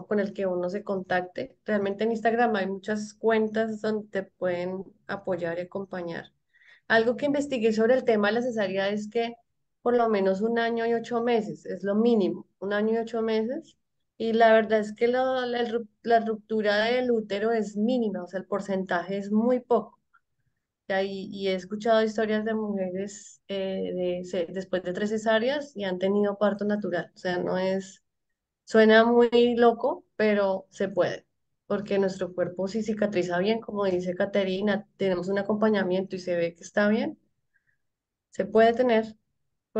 B: con el que uno se contacte. Realmente en Instagram hay muchas cuentas donde te pueden apoyar y acompañar. Algo que investigué sobre el tema de la cesárea es que por lo menos 1 año y 8 meses es lo mínimo, 1 año y 8 meses. Y la verdad es que la ruptura del útero es mínima, o sea, el porcentaje es muy poco. Y he escuchado historias de mujeres después de 3 cesáreas y han tenido parto natural. O sea, suena muy loco, pero se puede, porque nuestro cuerpo si cicatriza bien, como dice Caterina, tenemos un acompañamiento y se ve que está bien, se puede tener. Lo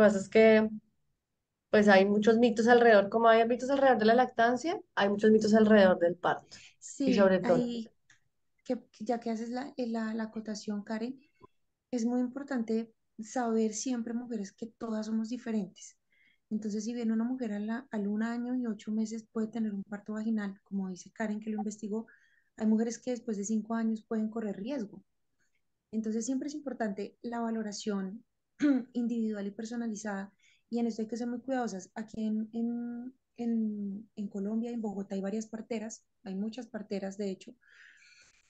B: que pasa es que pues hay muchos mitos alrededor, como hay mitos alrededor de la lactancia, hay muchos mitos alrededor del parto. Y
C: Sí,
B: sobre todo,
C: ahí que ya que haces la acotación, Karen, es muy importante saber siempre, mujeres, que todas somos diferentes. Entonces, si bien una mujer al 1 año y 8 meses puede tener un parto vaginal, como dice Karen que lo investigó, hay mujeres que después de 5 años pueden correr riesgo. Entonces, siempre es importante la valoración individual y personalizada. Y en esto hay que ser muy cuidadosas. Aquí en Colombia, en Bogotá, hay varias parteras, hay muchas parteras, de hecho,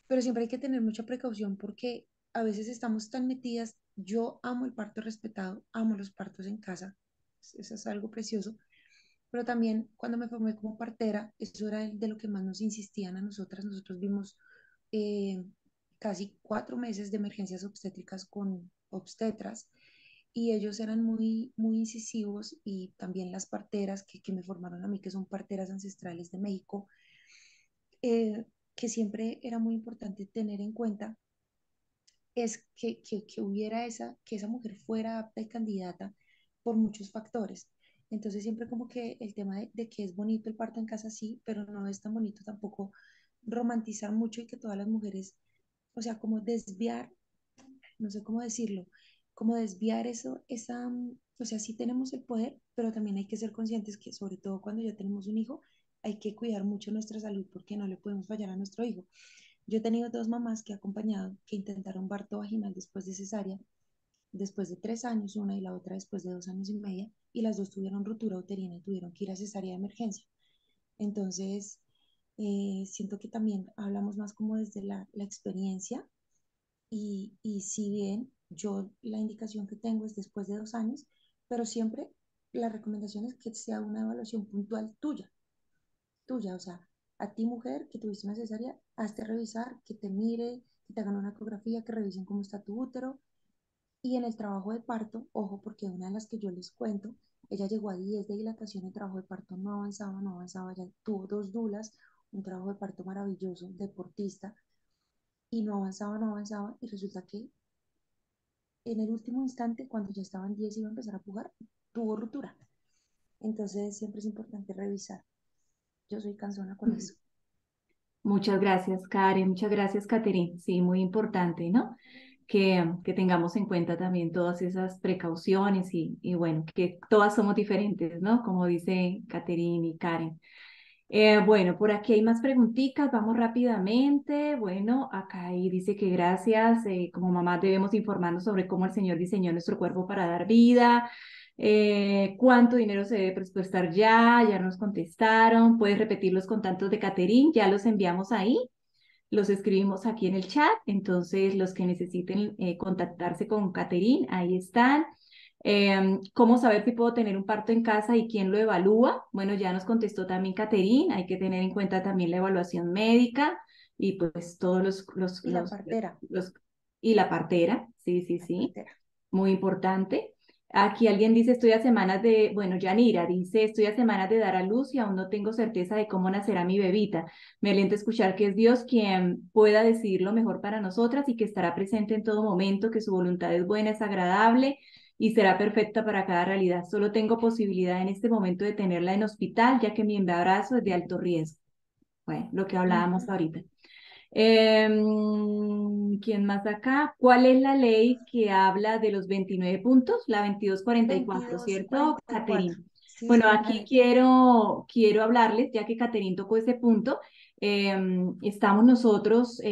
C: pero siempre hay que tener mucha precaución porque a veces estamos tan metidas. Yo amo el parto respetado, amo los partos en casa, eso es algo precioso, pero también cuando me formé como partera, eso era de lo que más nos insistían a nosotras. Nosotros vimos eh, casi 4 meses de emergencias obstétricas con obstetras y ellos eran muy, muy incisivos, y también las parteras que me formaron a mí, que son parteras ancestrales de México, eh, que siempre era muy importante tener en cuenta es que hubiera que esa mujer fuera apta y candidata por muchos factores. Entonces siempre como que el tema de que es bonito el parto en casa, sí, pero no es tan bonito tampoco romantizar mucho y que todas las mujeres, o sea, como desviar, no sé cómo decirlo, como desviar eso, o sea, sí tenemos el poder, pero también hay que ser conscientes que sobre todo cuando ya tenemos un hijo, hay que cuidar mucho nuestra salud porque no le podemos fallar a nuestro hijo. Yo he tenido dos mamás que he acompañado que intentaron parto vaginal después de cesárea, después de 3 años, una y la otra después de 2 años y medio, y las dos tuvieron ruptura uterina y tuvieron que ir a cesárea de emergencia. Entonces, siento que también hablamos más como desde la experiencia, y si bien yo la indicación que tengo es después de 2 años, pero siempre la recomendación es que sea una evaluación puntual tuya, o sea, a ti mujer que tuviste una cesárea, hazte revisar, que te mire, que te hagan una ecografía, que revisen cómo está tu útero. Y en el trabajo de parto, ojo, porque una de las que yo les cuento, ella llegó a 10 de dilatación, el trabajo de parto no avanzaba, ya tuvo 2 dulas, un trabajo de parto maravilloso, deportista, y no avanzaba, no avanzaba, y resulta que en el último instante, cuando ya estaban 10 y iba a empezar a pujar, tuvo ruptura. Entonces siempre es importante revisar. Yo soy cansona con eso.
A: Muchas gracias, Karen. Muchas gracias, Catherine. Sí, muy importante, ¿no? Que tengamos en cuenta también todas esas precauciones y bueno, que todas somos diferentes, ¿no? Como dice Catherine y Karen. Bueno, por aquí hay más preguntitas, vamos rápidamente. Bueno, acá ahí dice que gracias, como mamás debemos informarnos sobre cómo el Señor diseñó nuestro cuerpo para dar vida, cuánto dinero se debe presupuestar ya, ya nos contestaron, puedes repetir los contactos de Caterín, ya los enviamos ahí, los escribimos aquí en el chat, entonces los que necesiten contactarse con Caterín, ahí están. ¿Cómo saber si puedo tener un parto en casa y quién lo evalúa? Bueno, ya nos contestó también Caterín, hay que tener en cuenta también la evaluación médica y pues todos
C: Y la partera,
A: los y la partera, sí, sí,
C: la
A: sí,
C: partera.
A: muy importante. Aquí alguien dice, estoy a semanas de, bueno, Yanira dice, estoy a semanas de dar a luz y aún no tengo certeza de cómo nacerá mi bebita. Me alienta escuchar que es Dios quien pueda decidir lo mejor para nosotras y que estará presente en todo momento, que su voluntad es buena, es agradable y será perfecta para cada realidad. Solo tengo posibilidad en este momento de tenerla en hospital, ya que mi embarazo es de alto riesgo. Bueno, lo que hablábamos
C: Ujú.
A: ahorita. ¿Quién más acá? ¿Cuál es la ley que habla de los 29 puntos? La 2244, ¿cierto,
C: 2244.
A: Caterín?
C: Sí,
A: Bueno,
C: señora
A: aquí
C: Karen.
A: quiero hablarles, ya que Caterín tocó ese punto. Estamos nosotros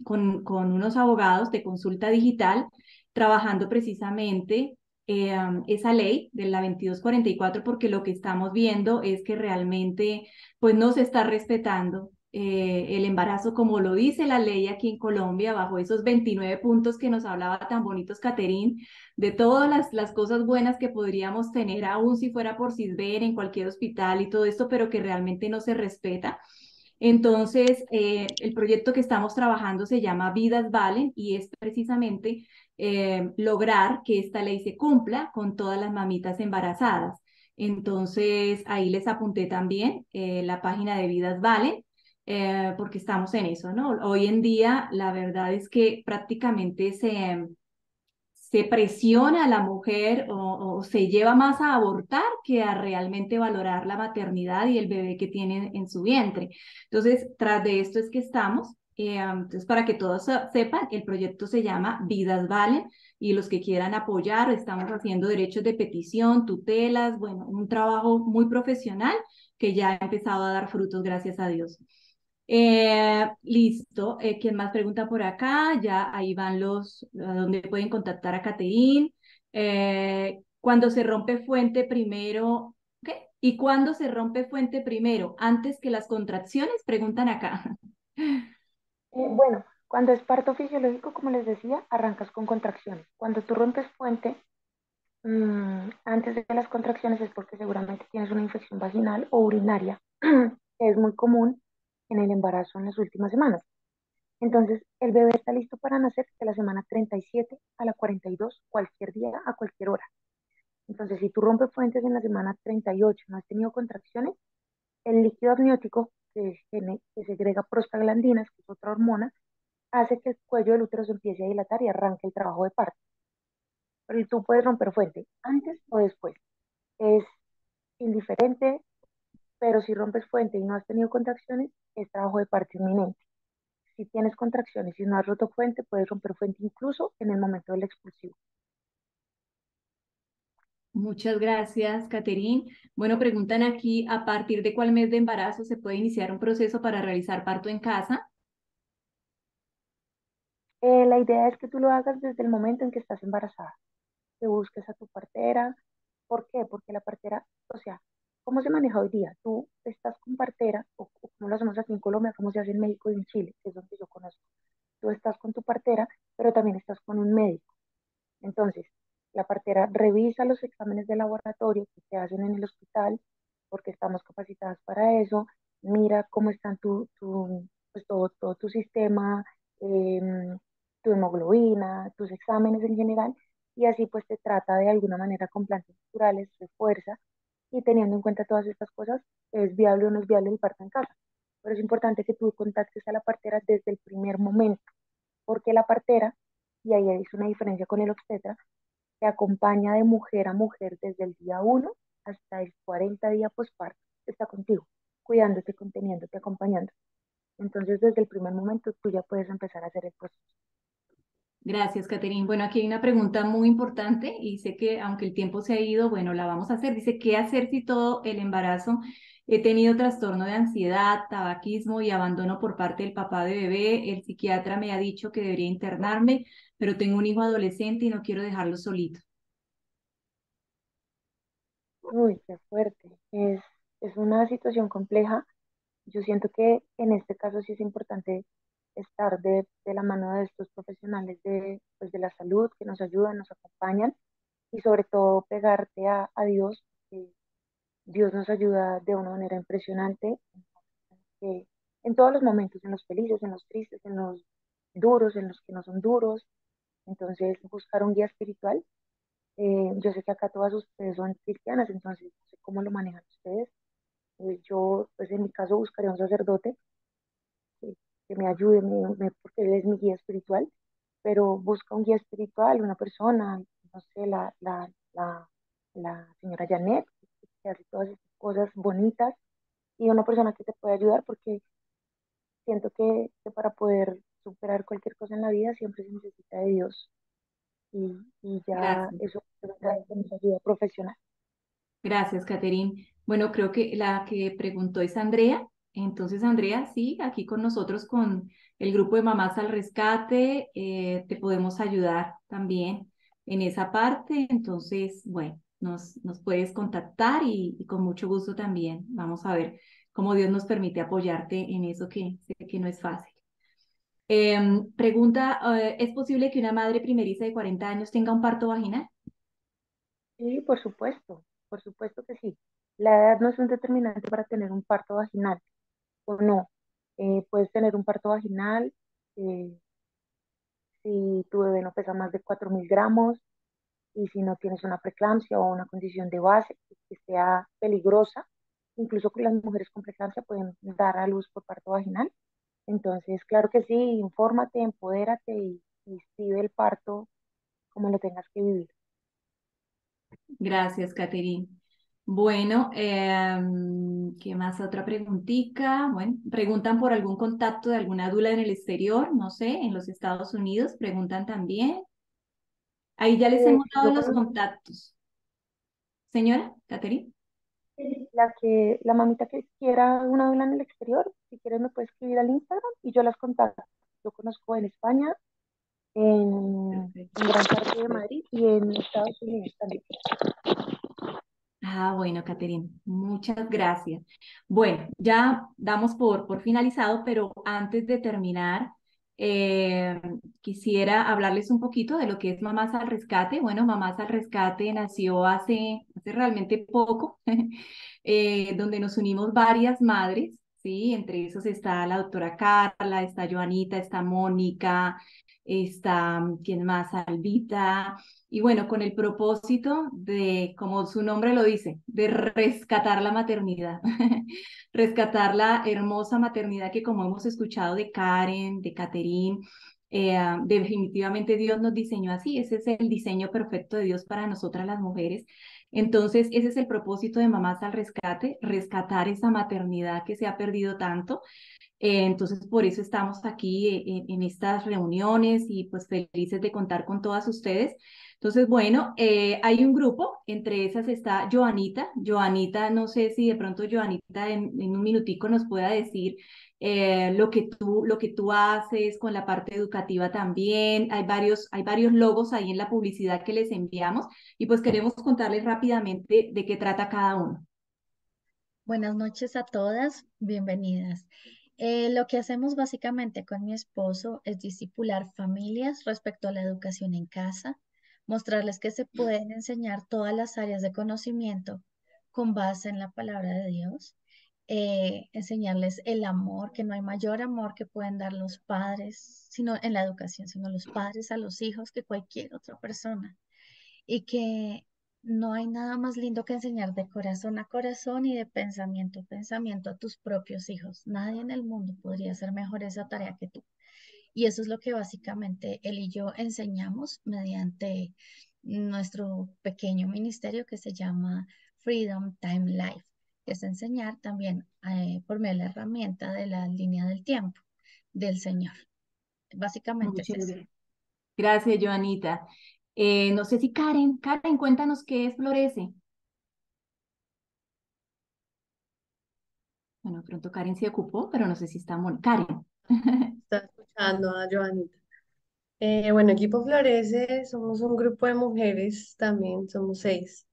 A: con unos abogados de consulta digital trabajando precisamente esa ley de la 2244 porque lo que estamos viendo es que realmente pues no se está respetando el embarazo como lo dice la ley aquí en Colombia, bajo esos 29 puntos que nos hablaba tan bonitos Caterín, de todas las cosas buenas que podríamos tener, aún si fuera por CISBEN en cualquier hospital y todo esto, pero que realmente no se respeta. Entonces, el proyecto que estamos trabajando se llama Vidas Valen y es precisamente lograr que esta ley se cumpla con todas las mamitas embarazadas. Entonces, ahí les apunté también la página de Vidas Valen, porque estamos en eso, ¿no? Hoy en día, la verdad es que prácticamente se presiona a la mujer o se lleva más a abortar que a realmente valorar la maternidad y el bebé que tiene en su vientre. Entonces, tras de esto es que estamos. Entonces, para que todos sepan, el proyecto se llama Vidas Valen y los que quieran apoyar, estamos haciendo derechos de petición, tutelas, bueno, un trabajo muy profesional que ya ha empezado a dar frutos, gracias a Dios. Listo. ¿Quién más pregunta por acá? Ya ahí van a donde pueden contactar a Caterín. Cuando se rompe fuente primero, ¿qué? ¿Y cuándo se rompe fuente primero? ¿Antes que las contracciones? Preguntan acá.
E: Bueno, cuando es parto fisiológico, como les decía, arrancas con contracciones. Cuando tú rompes fuente, antes de las contracciones es porque seguramente tienes una infección vaginal o urinaria, que es muy común en el embarazo en las últimas semanas. Entonces, el bebé está listo para nacer de la semana 37 a la 42, cualquier día, a cualquier hora. Entonces, si tú rompes fuentes en la semana 38, no has tenido contracciones, el líquido amniótico que segrega prostaglandinas, que es otra hormona, hace que el cuello del útero se empiece a dilatar y arranque el trabajo de parto. Pero tú puedes romper fuente antes o después. Es indiferente, pero si rompes fuente y no has tenido contracciones, es trabajo de parto inminente. Si tienes contracciones y no has roto fuente, puedes romper fuente incluso en el momento del expulsivo.
A: Muchas gracias, Caterín. Bueno, preguntan aquí, ¿a partir de cuál mes de embarazo se puede iniciar un proceso para realizar parto en casa?
E: La idea es que tú lo hagas desde el momento en que estás embarazada, que busques a tu partera. ¿Por qué? Porque la partera, o sea, ¿cómo se maneja hoy día? Tú estás con partera, o como lo hacemos aquí en Colombia, como se hace en México y en Chile, que es donde yo conozco. Tú estás con tu partera, pero también estás con un médico. Entonces, la partera revisa los exámenes de laboratorio que se hacen en el hospital, porque estamos capacitadas para eso, mira cómo están pues todo tu sistema, tu hemoglobina, tus exámenes en general, y así pues te trata de alguna manera con plantas naturales, refuerza, y teniendo en cuenta todas estas cosas, es viable o no es viable el parto en casa. Pero es importante que tú contactes a la partera desde el primer momento, porque la partera, y ahí es una diferencia con el obstetra, te acompaña de mujer a mujer desde el día 1 hasta el 40 día posparto. Está contigo, cuidándote, conteniéndote, acompañando. Entonces, desde el primer momento, tú ya puedes empezar a hacer el proceso.
A: Gracias, Caterine. Bueno, aquí hay una pregunta muy importante y sé que aunque el tiempo se ha ido, bueno, la vamos a hacer. Dice, ¿qué hacer si todo el embarazo he tenido trastorno de ansiedad, tabaquismo y abandono por parte del papá de bebé? El psiquiatra me ha dicho que debería internarme, pero tengo un hijo adolescente y no quiero dejarlo solito.
E: Uy, qué fuerte. Es una situación compleja. Yo siento que en este caso sí es importante estar de la mano de estos profesionales pues de la salud que nos ayudan, nos acompañan y sobre todo pegarte a Dios. Que Dios nos ayuda de una manera impresionante en todos los momentos, en los felices, en los tristes, en los duros, en los que no son duros. Entonces, buscar un guía espiritual. Yo sé que acá todas ustedes son cristianas, entonces no sé cómo lo manejan ustedes. Yo, pues en mi caso, buscaría un sacerdote que, que me ayude, porque él es mi guía espiritual, pero busca un guía espiritual, una persona, no sé, la señora Janet, que hace todas estas cosas bonitas, y una persona que te puede ayudar, porque siento que para poder superar cualquier cosa en la vida siempre se necesita de Dios, y ya
A: Gracias.
E: eso trae con esa ayuda profesional.
A: Gracias, Caterine. Bueno, creo que la que preguntó es Andrea. Entonces, Andrea, sí, aquí con nosotros, con el grupo de Mamás al Rescate, te podemos ayudar también en esa parte. Entonces, bueno, nos puedes contactar y con mucho gusto también. Vamos a ver cómo Dios nos permite apoyarte en eso que sé que no es fácil. Pregunta, ¿es posible que una madre primeriza de 40 años tenga un parto vaginal?
E: Sí, por supuesto que sí. La edad no es un determinante para tener un parto vaginal o no. Puedes tener un parto vaginal eh, si tu bebé no pesa más de 4.000 gramos y si no tienes una preeclampsia o una condición de base que sea peligrosa. Incluso que las mujeres con preeclampsia pueden dar a luz por parto vaginal. Entonces, claro que sí, infórmate, empodérate y vive el parto como lo tengas que vivir.
A: Gracias, Caterine. Bueno, ¿qué más? Otra preguntita. Bueno, preguntan por algún contacto de alguna dula en el exterior, no sé, en los Estados Unidos, preguntan también. Ahí ya les hemos dado
E: Yo
A: los
E: conozco
A: contactos. Señora, Caterine.
E: la mamita que quiera una dula en el exterior, si quieres me puede escribir al Instagram y yo las contacto. Yo conozco en España, en
A: Perfecto.
E: gran parte de Madrid y en Estados Unidos también.
A: Ah, bueno, Caterine, muchas gracias. Bueno, ya damos por finalizado, pero antes de terminar, eh, quisiera hablarles un poquito de lo que es Mamás al Rescate. Bueno, Mamás al Rescate nació hace realmente poco, donde nos unimos varias madres, ¿sí? Entre esos está la doctora Carla, está Joanita, está Mónica, está, ¿quién más? Albita. Y bueno, con el propósito de, como su nombre lo dice, de rescatar la maternidad, rescatar la hermosa maternidad que como hemos escuchado de Karen, de Catherine, definitivamente Dios nos diseñó así, ese es el diseño perfecto de Dios para nosotras las mujeres. Entonces, ese es el propósito de Mamás al Rescate, rescatar esa maternidad que se ha perdido tanto. Entonces, por eso estamos aquí en estas reuniones y pues felices de contar con todas ustedes. Entonces, bueno, hay un grupo, entre esas está Joanita. Joanita, no sé si de pronto Joanita en un minutico nos pueda decir lo que tú haces con la parte educativa también. Hay varios logos ahí en la publicidad que les enviamos y pues queremos contarles rápidamente de qué trata cada uno.
F: Buenas noches a todas, bienvenidas. Lo que hacemos básicamente con mi esposo es discipular familias respecto a la educación en casa, mostrarles que se pueden enseñar todas las áreas de conocimiento con base en la palabra de Dios, enseñarles el amor, que no hay mayor amor que pueden dar los padres, sino en la educación, sino los padres a los hijos que cualquier otra persona y que no hay nada más lindo que enseñar de corazón a corazón y de pensamiento a pensamiento a tus propios hijos. Nadie en el mundo podría hacer mejor esa tarea que tú. Y eso es lo que básicamente él y yo enseñamos mediante nuestro pequeño ministerio que se llama Freedom Time Life, que es enseñar también por medio de la herramienta de la línea del tiempo del Señor. Básicamente es
A: Muchas
F: eso.
A: gracias. Gracias, Joanita. No sé si Karen, cuéntanos qué es Florece. Bueno, pronto Karen se ocupó, pero no sé si está Karen.
B: Está escuchando a Joanita. Bueno, Equipo Florece, somos un grupo de mujeres, también somos 6,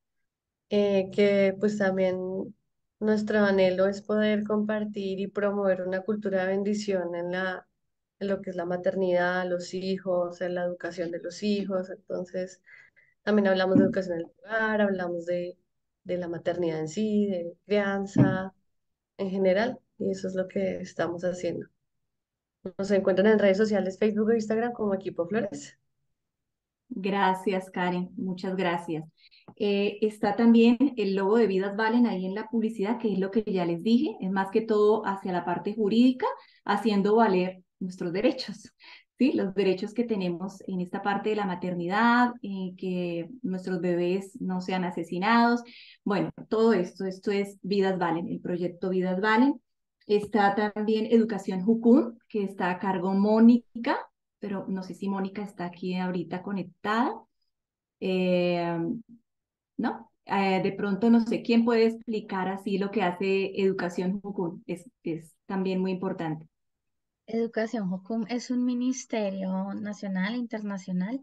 B: que pues también nuestro anhelo es poder compartir y promover una cultura de bendición en lo que es la maternidad, los hijos, en la educación de los hijos. Entonces, también hablamos de educación en el hogar, hablamos de la maternidad en sí, de crianza en general, y eso es lo que estamos haciendo. Nos encuentran en redes sociales, Facebook e Instagram como Equipo Flores.
A: Gracias, Karen, muchas gracias. Está también el logo de Vidas Valen ahí en la publicidad, que es lo que ya les dije, es más que todo hacia la parte jurídica, haciendo valer nuestros derechos, ¿sí? Los derechos que tenemos en esta parte de la maternidad, que nuestros bebés no sean asesinados. Bueno, todo esto es Vidas Valen, el proyecto Vidas Valen. Está también Educación Jukun, que está a cargo Mónica, pero no sé si Mónica está aquí ahorita conectada. Eh, ¿No? De pronto no sé quién puede explicar así lo que hace Educación Jukun. Es también muy importante.
F: Educación Jucum es un ministerio nacional e internacional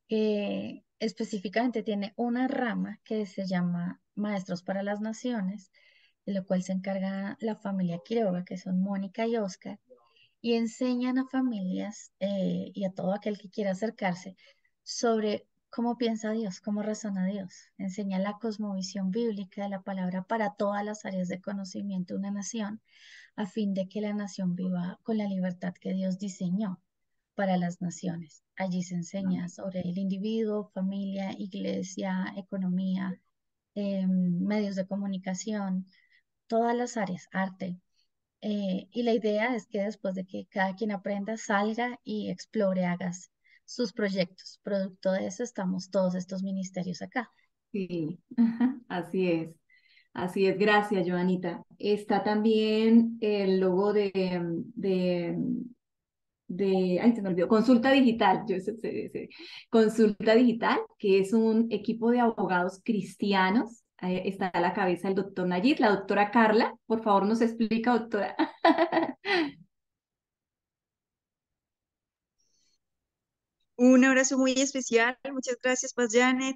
F: que específicamente tiene una rama que se llama Maestros para las Naciones, de lo cual se encarga la familia Quiroga, que son Mónica y Oscar, y enseñan a familias y a todo aquel que quiera acercarse sobre cómo piensa Dios, cómo razona Dios. Enseña la cosmovisión bíblica de la palabra para todas las áreas de conocimiento de una nación, a fin de que la nación viva con la libertad que Dios diseñó para las naciones. Allí se enseña sobre el individuo, familia, iglesia, economía, medios de comunicación, todas las áreas, arte. Y la idea es que después de que cada quien aprenda, salga y explore, hagas sus proyectos. Producto de eso estamos todos estos ministerios acá.
A: Sí, así es. Así es, gracias, Joanita. Está también el logo ay, se me olvidó, Consulta Digital, Consulta Digital, que es un equipo de abogados cristianos. Está a la cabeza el doctor Nayib, la doctora Carla. Por favor, nos explica, doctora.
G: Un abrazo muy especial, muchas gracias, Paz Janet.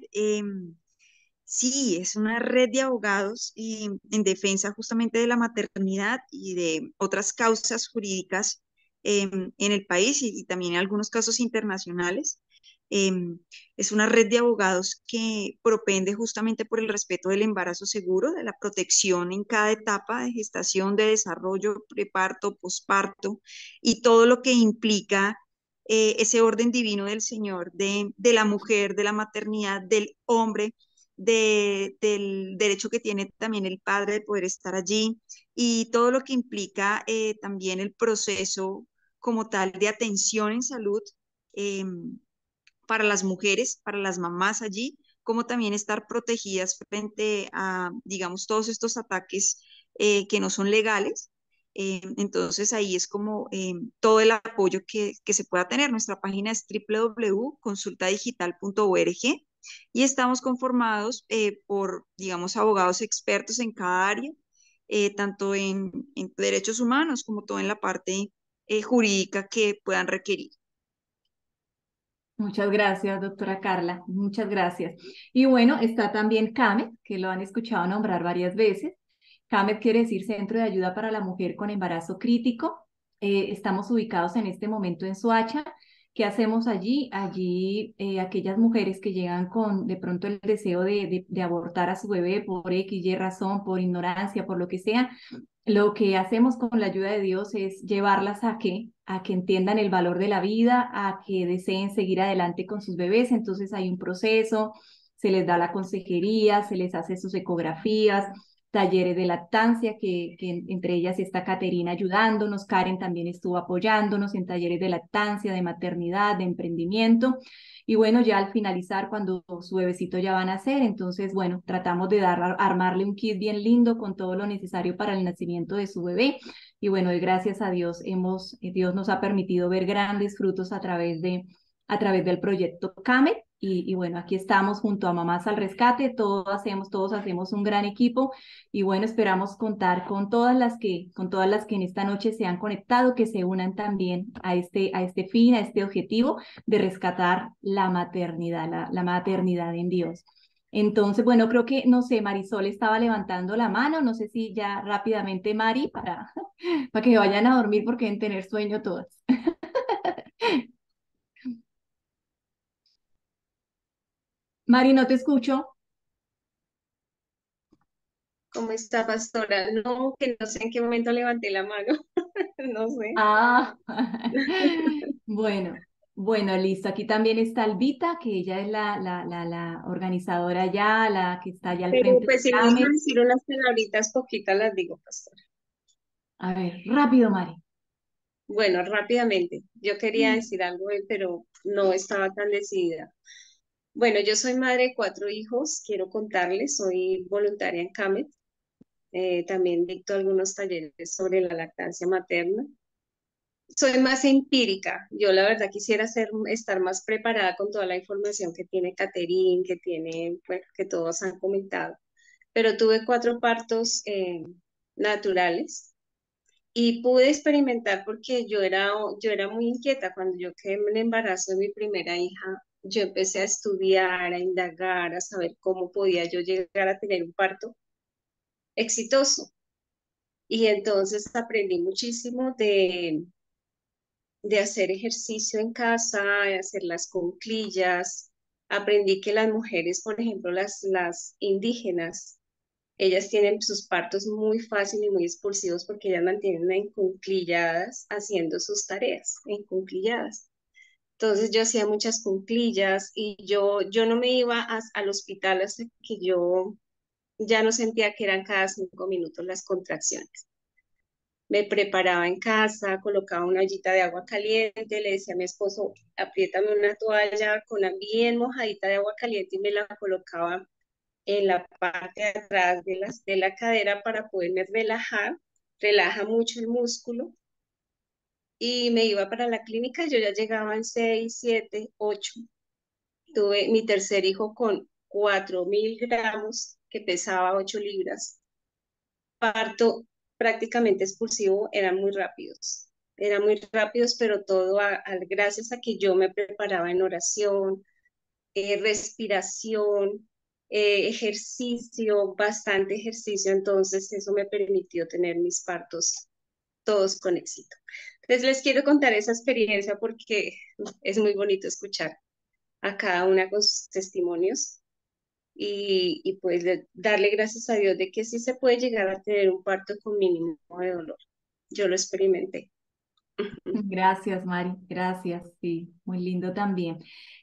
G: Sí, es una red de abogados en defensa justamente de la maternidad y de otras causas jurídicas en el país y también en algunos casos internacionales. Em, es una red de abogados que propende justamente por el respeto del embarazo seguro, de la protección en cada etapa de gestación, de desarrollo, preparto, posparto y todo lo que implica ese orden divino del Señor, de la mujer, de la maternidad, del hombre del derecho que tiene también el padre de poder estar allí y todo lo que implica también el proceso como tal de atención en salud eh, para las mujeres, para las mamás allí, como también estar protegidas frente a, digamos, todos estos ataques que no son legales. Entonces ahí es como todo el apoyo que se pueda tener. Nuestra página es www.consultadigital.org y estamos conformados por, digamos, abogados expertos en cada área, tanto en derechos humanos como todo en la parte jurídica que puedan requerir.
A: Muchas gracias, doctora Carla. Muchas gracias. Y bueno, está también CAMET, que lo han escuchado nombrar varias veces. CAMET quiere decir Centro de Ayuda para la Mujer con Embarazo Crítico. Estamos ubicados en este momento en Soacha. ¿Qué hacemos allí? Allí aquellas mujeres que llegan con de pronto el deseo de abortar a su bebé por X, Y razón, por ignorancia, por lo que sea, lo que hacemos con la ayuda de Dios es llevarlas a que entiendan el valor de la vida, a que deseen seguir adelante con sus bebés. Entonces hay un proceso, se les da la consejería, se les hace sus ecografías, talleres de lactancia, que entre ellas está Caterina ayudándonos, Karen también estuvo apoyándonos en talleres de lactancia, de maternidad, de emprendimiento. Y bueno, ya al finalizar, cuando su bebecito ya va a nacer, entonces, bueno, tratamos de armarle un kit bien lindo con todo lo necesario para el nacimiento de su bebé. Y bueno, y gracias a Dios, Dios nos ha permitido ver grandes frutos a través del proyecto CAMET. Y bueno, aquí estamos junto a Mamás al Rescate, todos hacemos un gran equipo y bueno, esperamos contar con todas las que en esta noche se han conectado, que se unan también a este fin, a este objetivo de rescatar la maternidad, la maternidad en Dios. Entonces, bueno, creo que, no sé, Marisol estaba levantando la mano, no sé si ya rápidamente, Mari, para que vayan a dormir porque deben tener sueño todas. Mari, no te escucho.
H: ¿Cómo está, pastora? No, que no sé en qué momento levanté la mano, no sé.
A: Ah, bueno, bueno, listo. Aquí también está Albita, que ella es la organizadora ya, la que está allá al
H: Pero
A: frente
H: pues
A: de
H: si me dejan
A: CAMET.
H: decir unas palabritas poquitas, las digo, pastora.
A: A ver, rápido, Mari.
H: Bueno, rápidamente, yo quería decir algo, pero no estaba tan decidida. Bueno, yo soy madre de 4 hijos, quiero contarles, soy voluntaria en CAMET, también dicto algunos talleres sobre la lactancia materna. Soy más empírica. Yo la verdad quisiera estar más preparada con toda la información que tiene Caterine, que tiene, bueno, que todos han comentado. Pero tuve 4 partos naturales y pude experimentar porque yo era muy inquieta. Cuando yo quedé en el embarazo de mi primera hija, yo empecé a estudiar, a indagar, a saber cómo podía yo llegar a tener un parto exitoso. Y entonces aprendí muchísimo de hacer ejercicio en casa, de hacer las cuclillas. Aprendí que las mujeres, por ejemplo, las indígenas, ellas tienen sus partos muy fáciles y muy expulsivos porque ellas mantienen encuclilladas haciendo sus tareas, encuclilladas. Entonces yo hacía muchas cuclillas y yo no me iba al hospital hasta que yo ya no sentía que eran cada 5 minutos las contracciones. Me preparaba en casa, colocaba una ollita de agua caliente, le decía a mi esposo, apriétame una toalla con la bien mojadita de agua caliente y me la colocaba en la parte de atrás de la cadera para poderme relajar, relaja mucho el músculo y me iba para la clínica, yo ya llegaba en 6, 7, 8. Tuve mi tercer hijo con 4.000 gramos, que pesaba 8 libras. Parto prácticamente expulsivo, eran muy rápidos, pero todo gracias a que yo me preparaba en oración, respiración, ejercicio, bastante ejercicio, entonces eso me permitió tener mis partos todos con éxito. Entonces les quiero contar esa experiencia porque es muy bonito escuchar a cada una con sus testimonios y pues darle gracias a Dios de que sí se puede llegar a tener un parto con mínimo de dolor. Yo lo experimenté.
A: Gracias, Mari, gracias, sí, muy lindo también.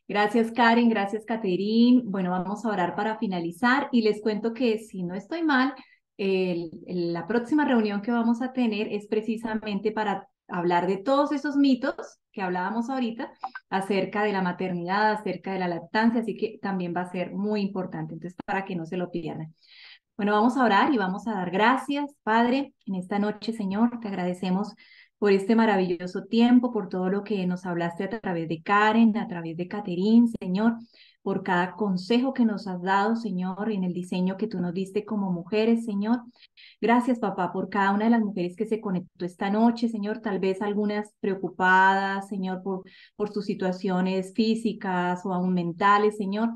A: Gracias, Karen, gracias, Caterine. Bueno, vamos a orar para finalizar y les cuento que si no estoy mal, la próxima reunión que vamos a tener es precisamente para hablar de todos esos mitos que hablábamos ahorita acerca de la maternidad, acerca de la lactancia, así que también va a ser muy importante, entonces para que no se lo pierdan. Bueno, vamos a orar y vamos a dar gracias, Padre, en esta noche, Señor. Te agradecemos por este maravilloso tiempo, por todo lo que nos hablaste a través de Karen, a través de Caterine, Señor, por cada consejo que nos has dado, Señor, y en el diseño que tú nos diste como mujeres, Señor. Gracias, papá, por cada una de las mujeres que se conectó esta noche, Señor, tal vez algunas preocupadas, Señor, por sus situaciones físicas o aún mentales, Señor.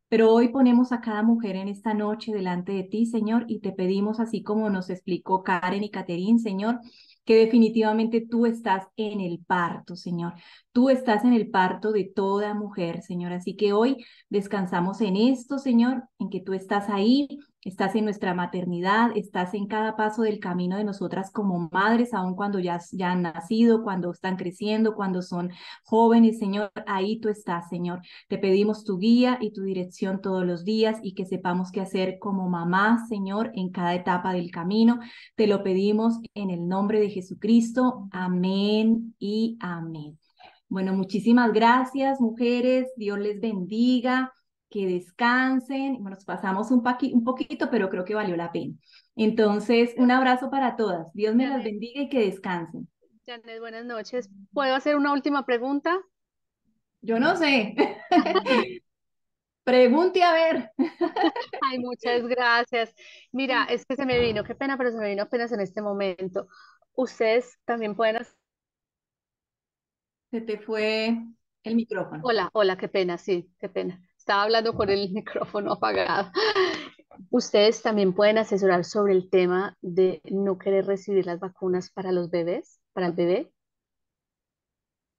A: Pero hoy ponemos a cada mujer en esta noche delante de ti, Señor, y te pedimos, así como nos explicó Karen y Caterine, Señor, que definitivamente tú estás en el parto, Señor. Tú estás en el parto de toda mujer, Señor. Así que hoy descansamos en esto, Señor, en que tú estás ahí, estás en nuestra maternidad, estás en cada paso del camino de nosotras como madres, aun cuando ya han nacido, cuando están creciendo, cuando son jóvenes, Señor, ahí tú estás, Señor. Te pedimos tu guía y tu dirección todos los días y que sepamos qué hacer como mamás, Señor, en cada etapa del camino. Te lo pedimos en el nombre de Jesucristo. Amén y amén. Bueno, muchísimas gracias, mujeres. Dios les bendiga, que descansen. Bueno, nos pasamos un poquito, pero creo que valió la pena. Entonces, un abrazo para todas. Dios me las
I: Janet,
A: bendiga y que descansen.
I: Janet, buenas noches. ¿Puedo hacer una última pregunta?
A: Yo no sé. Pregunte a ver.
I: Ay, muchas gracias. Mira, es que se me vino, qué pena, pero se me vino apenas en este momento. Ustedes también pueden hacer...
A: Se te fue el micrófono.
I: Hola, hola, qué pena, sí, qué pena. Estaba hablando con el micrófono apagado. Ustedes también pueden asesorar sobre el tema de no querer recibir las vacunas para los bebés, para el bebé,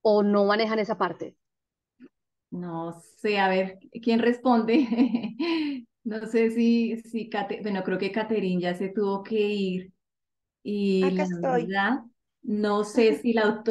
I: o no manejan esa parte.
A: No sé, a ver, ¿quién responde? No sé bueno, creo que Caterín ya se tuvo que ir y
J: Acá
A: la
J: estoy.
A: verdad, no sé si la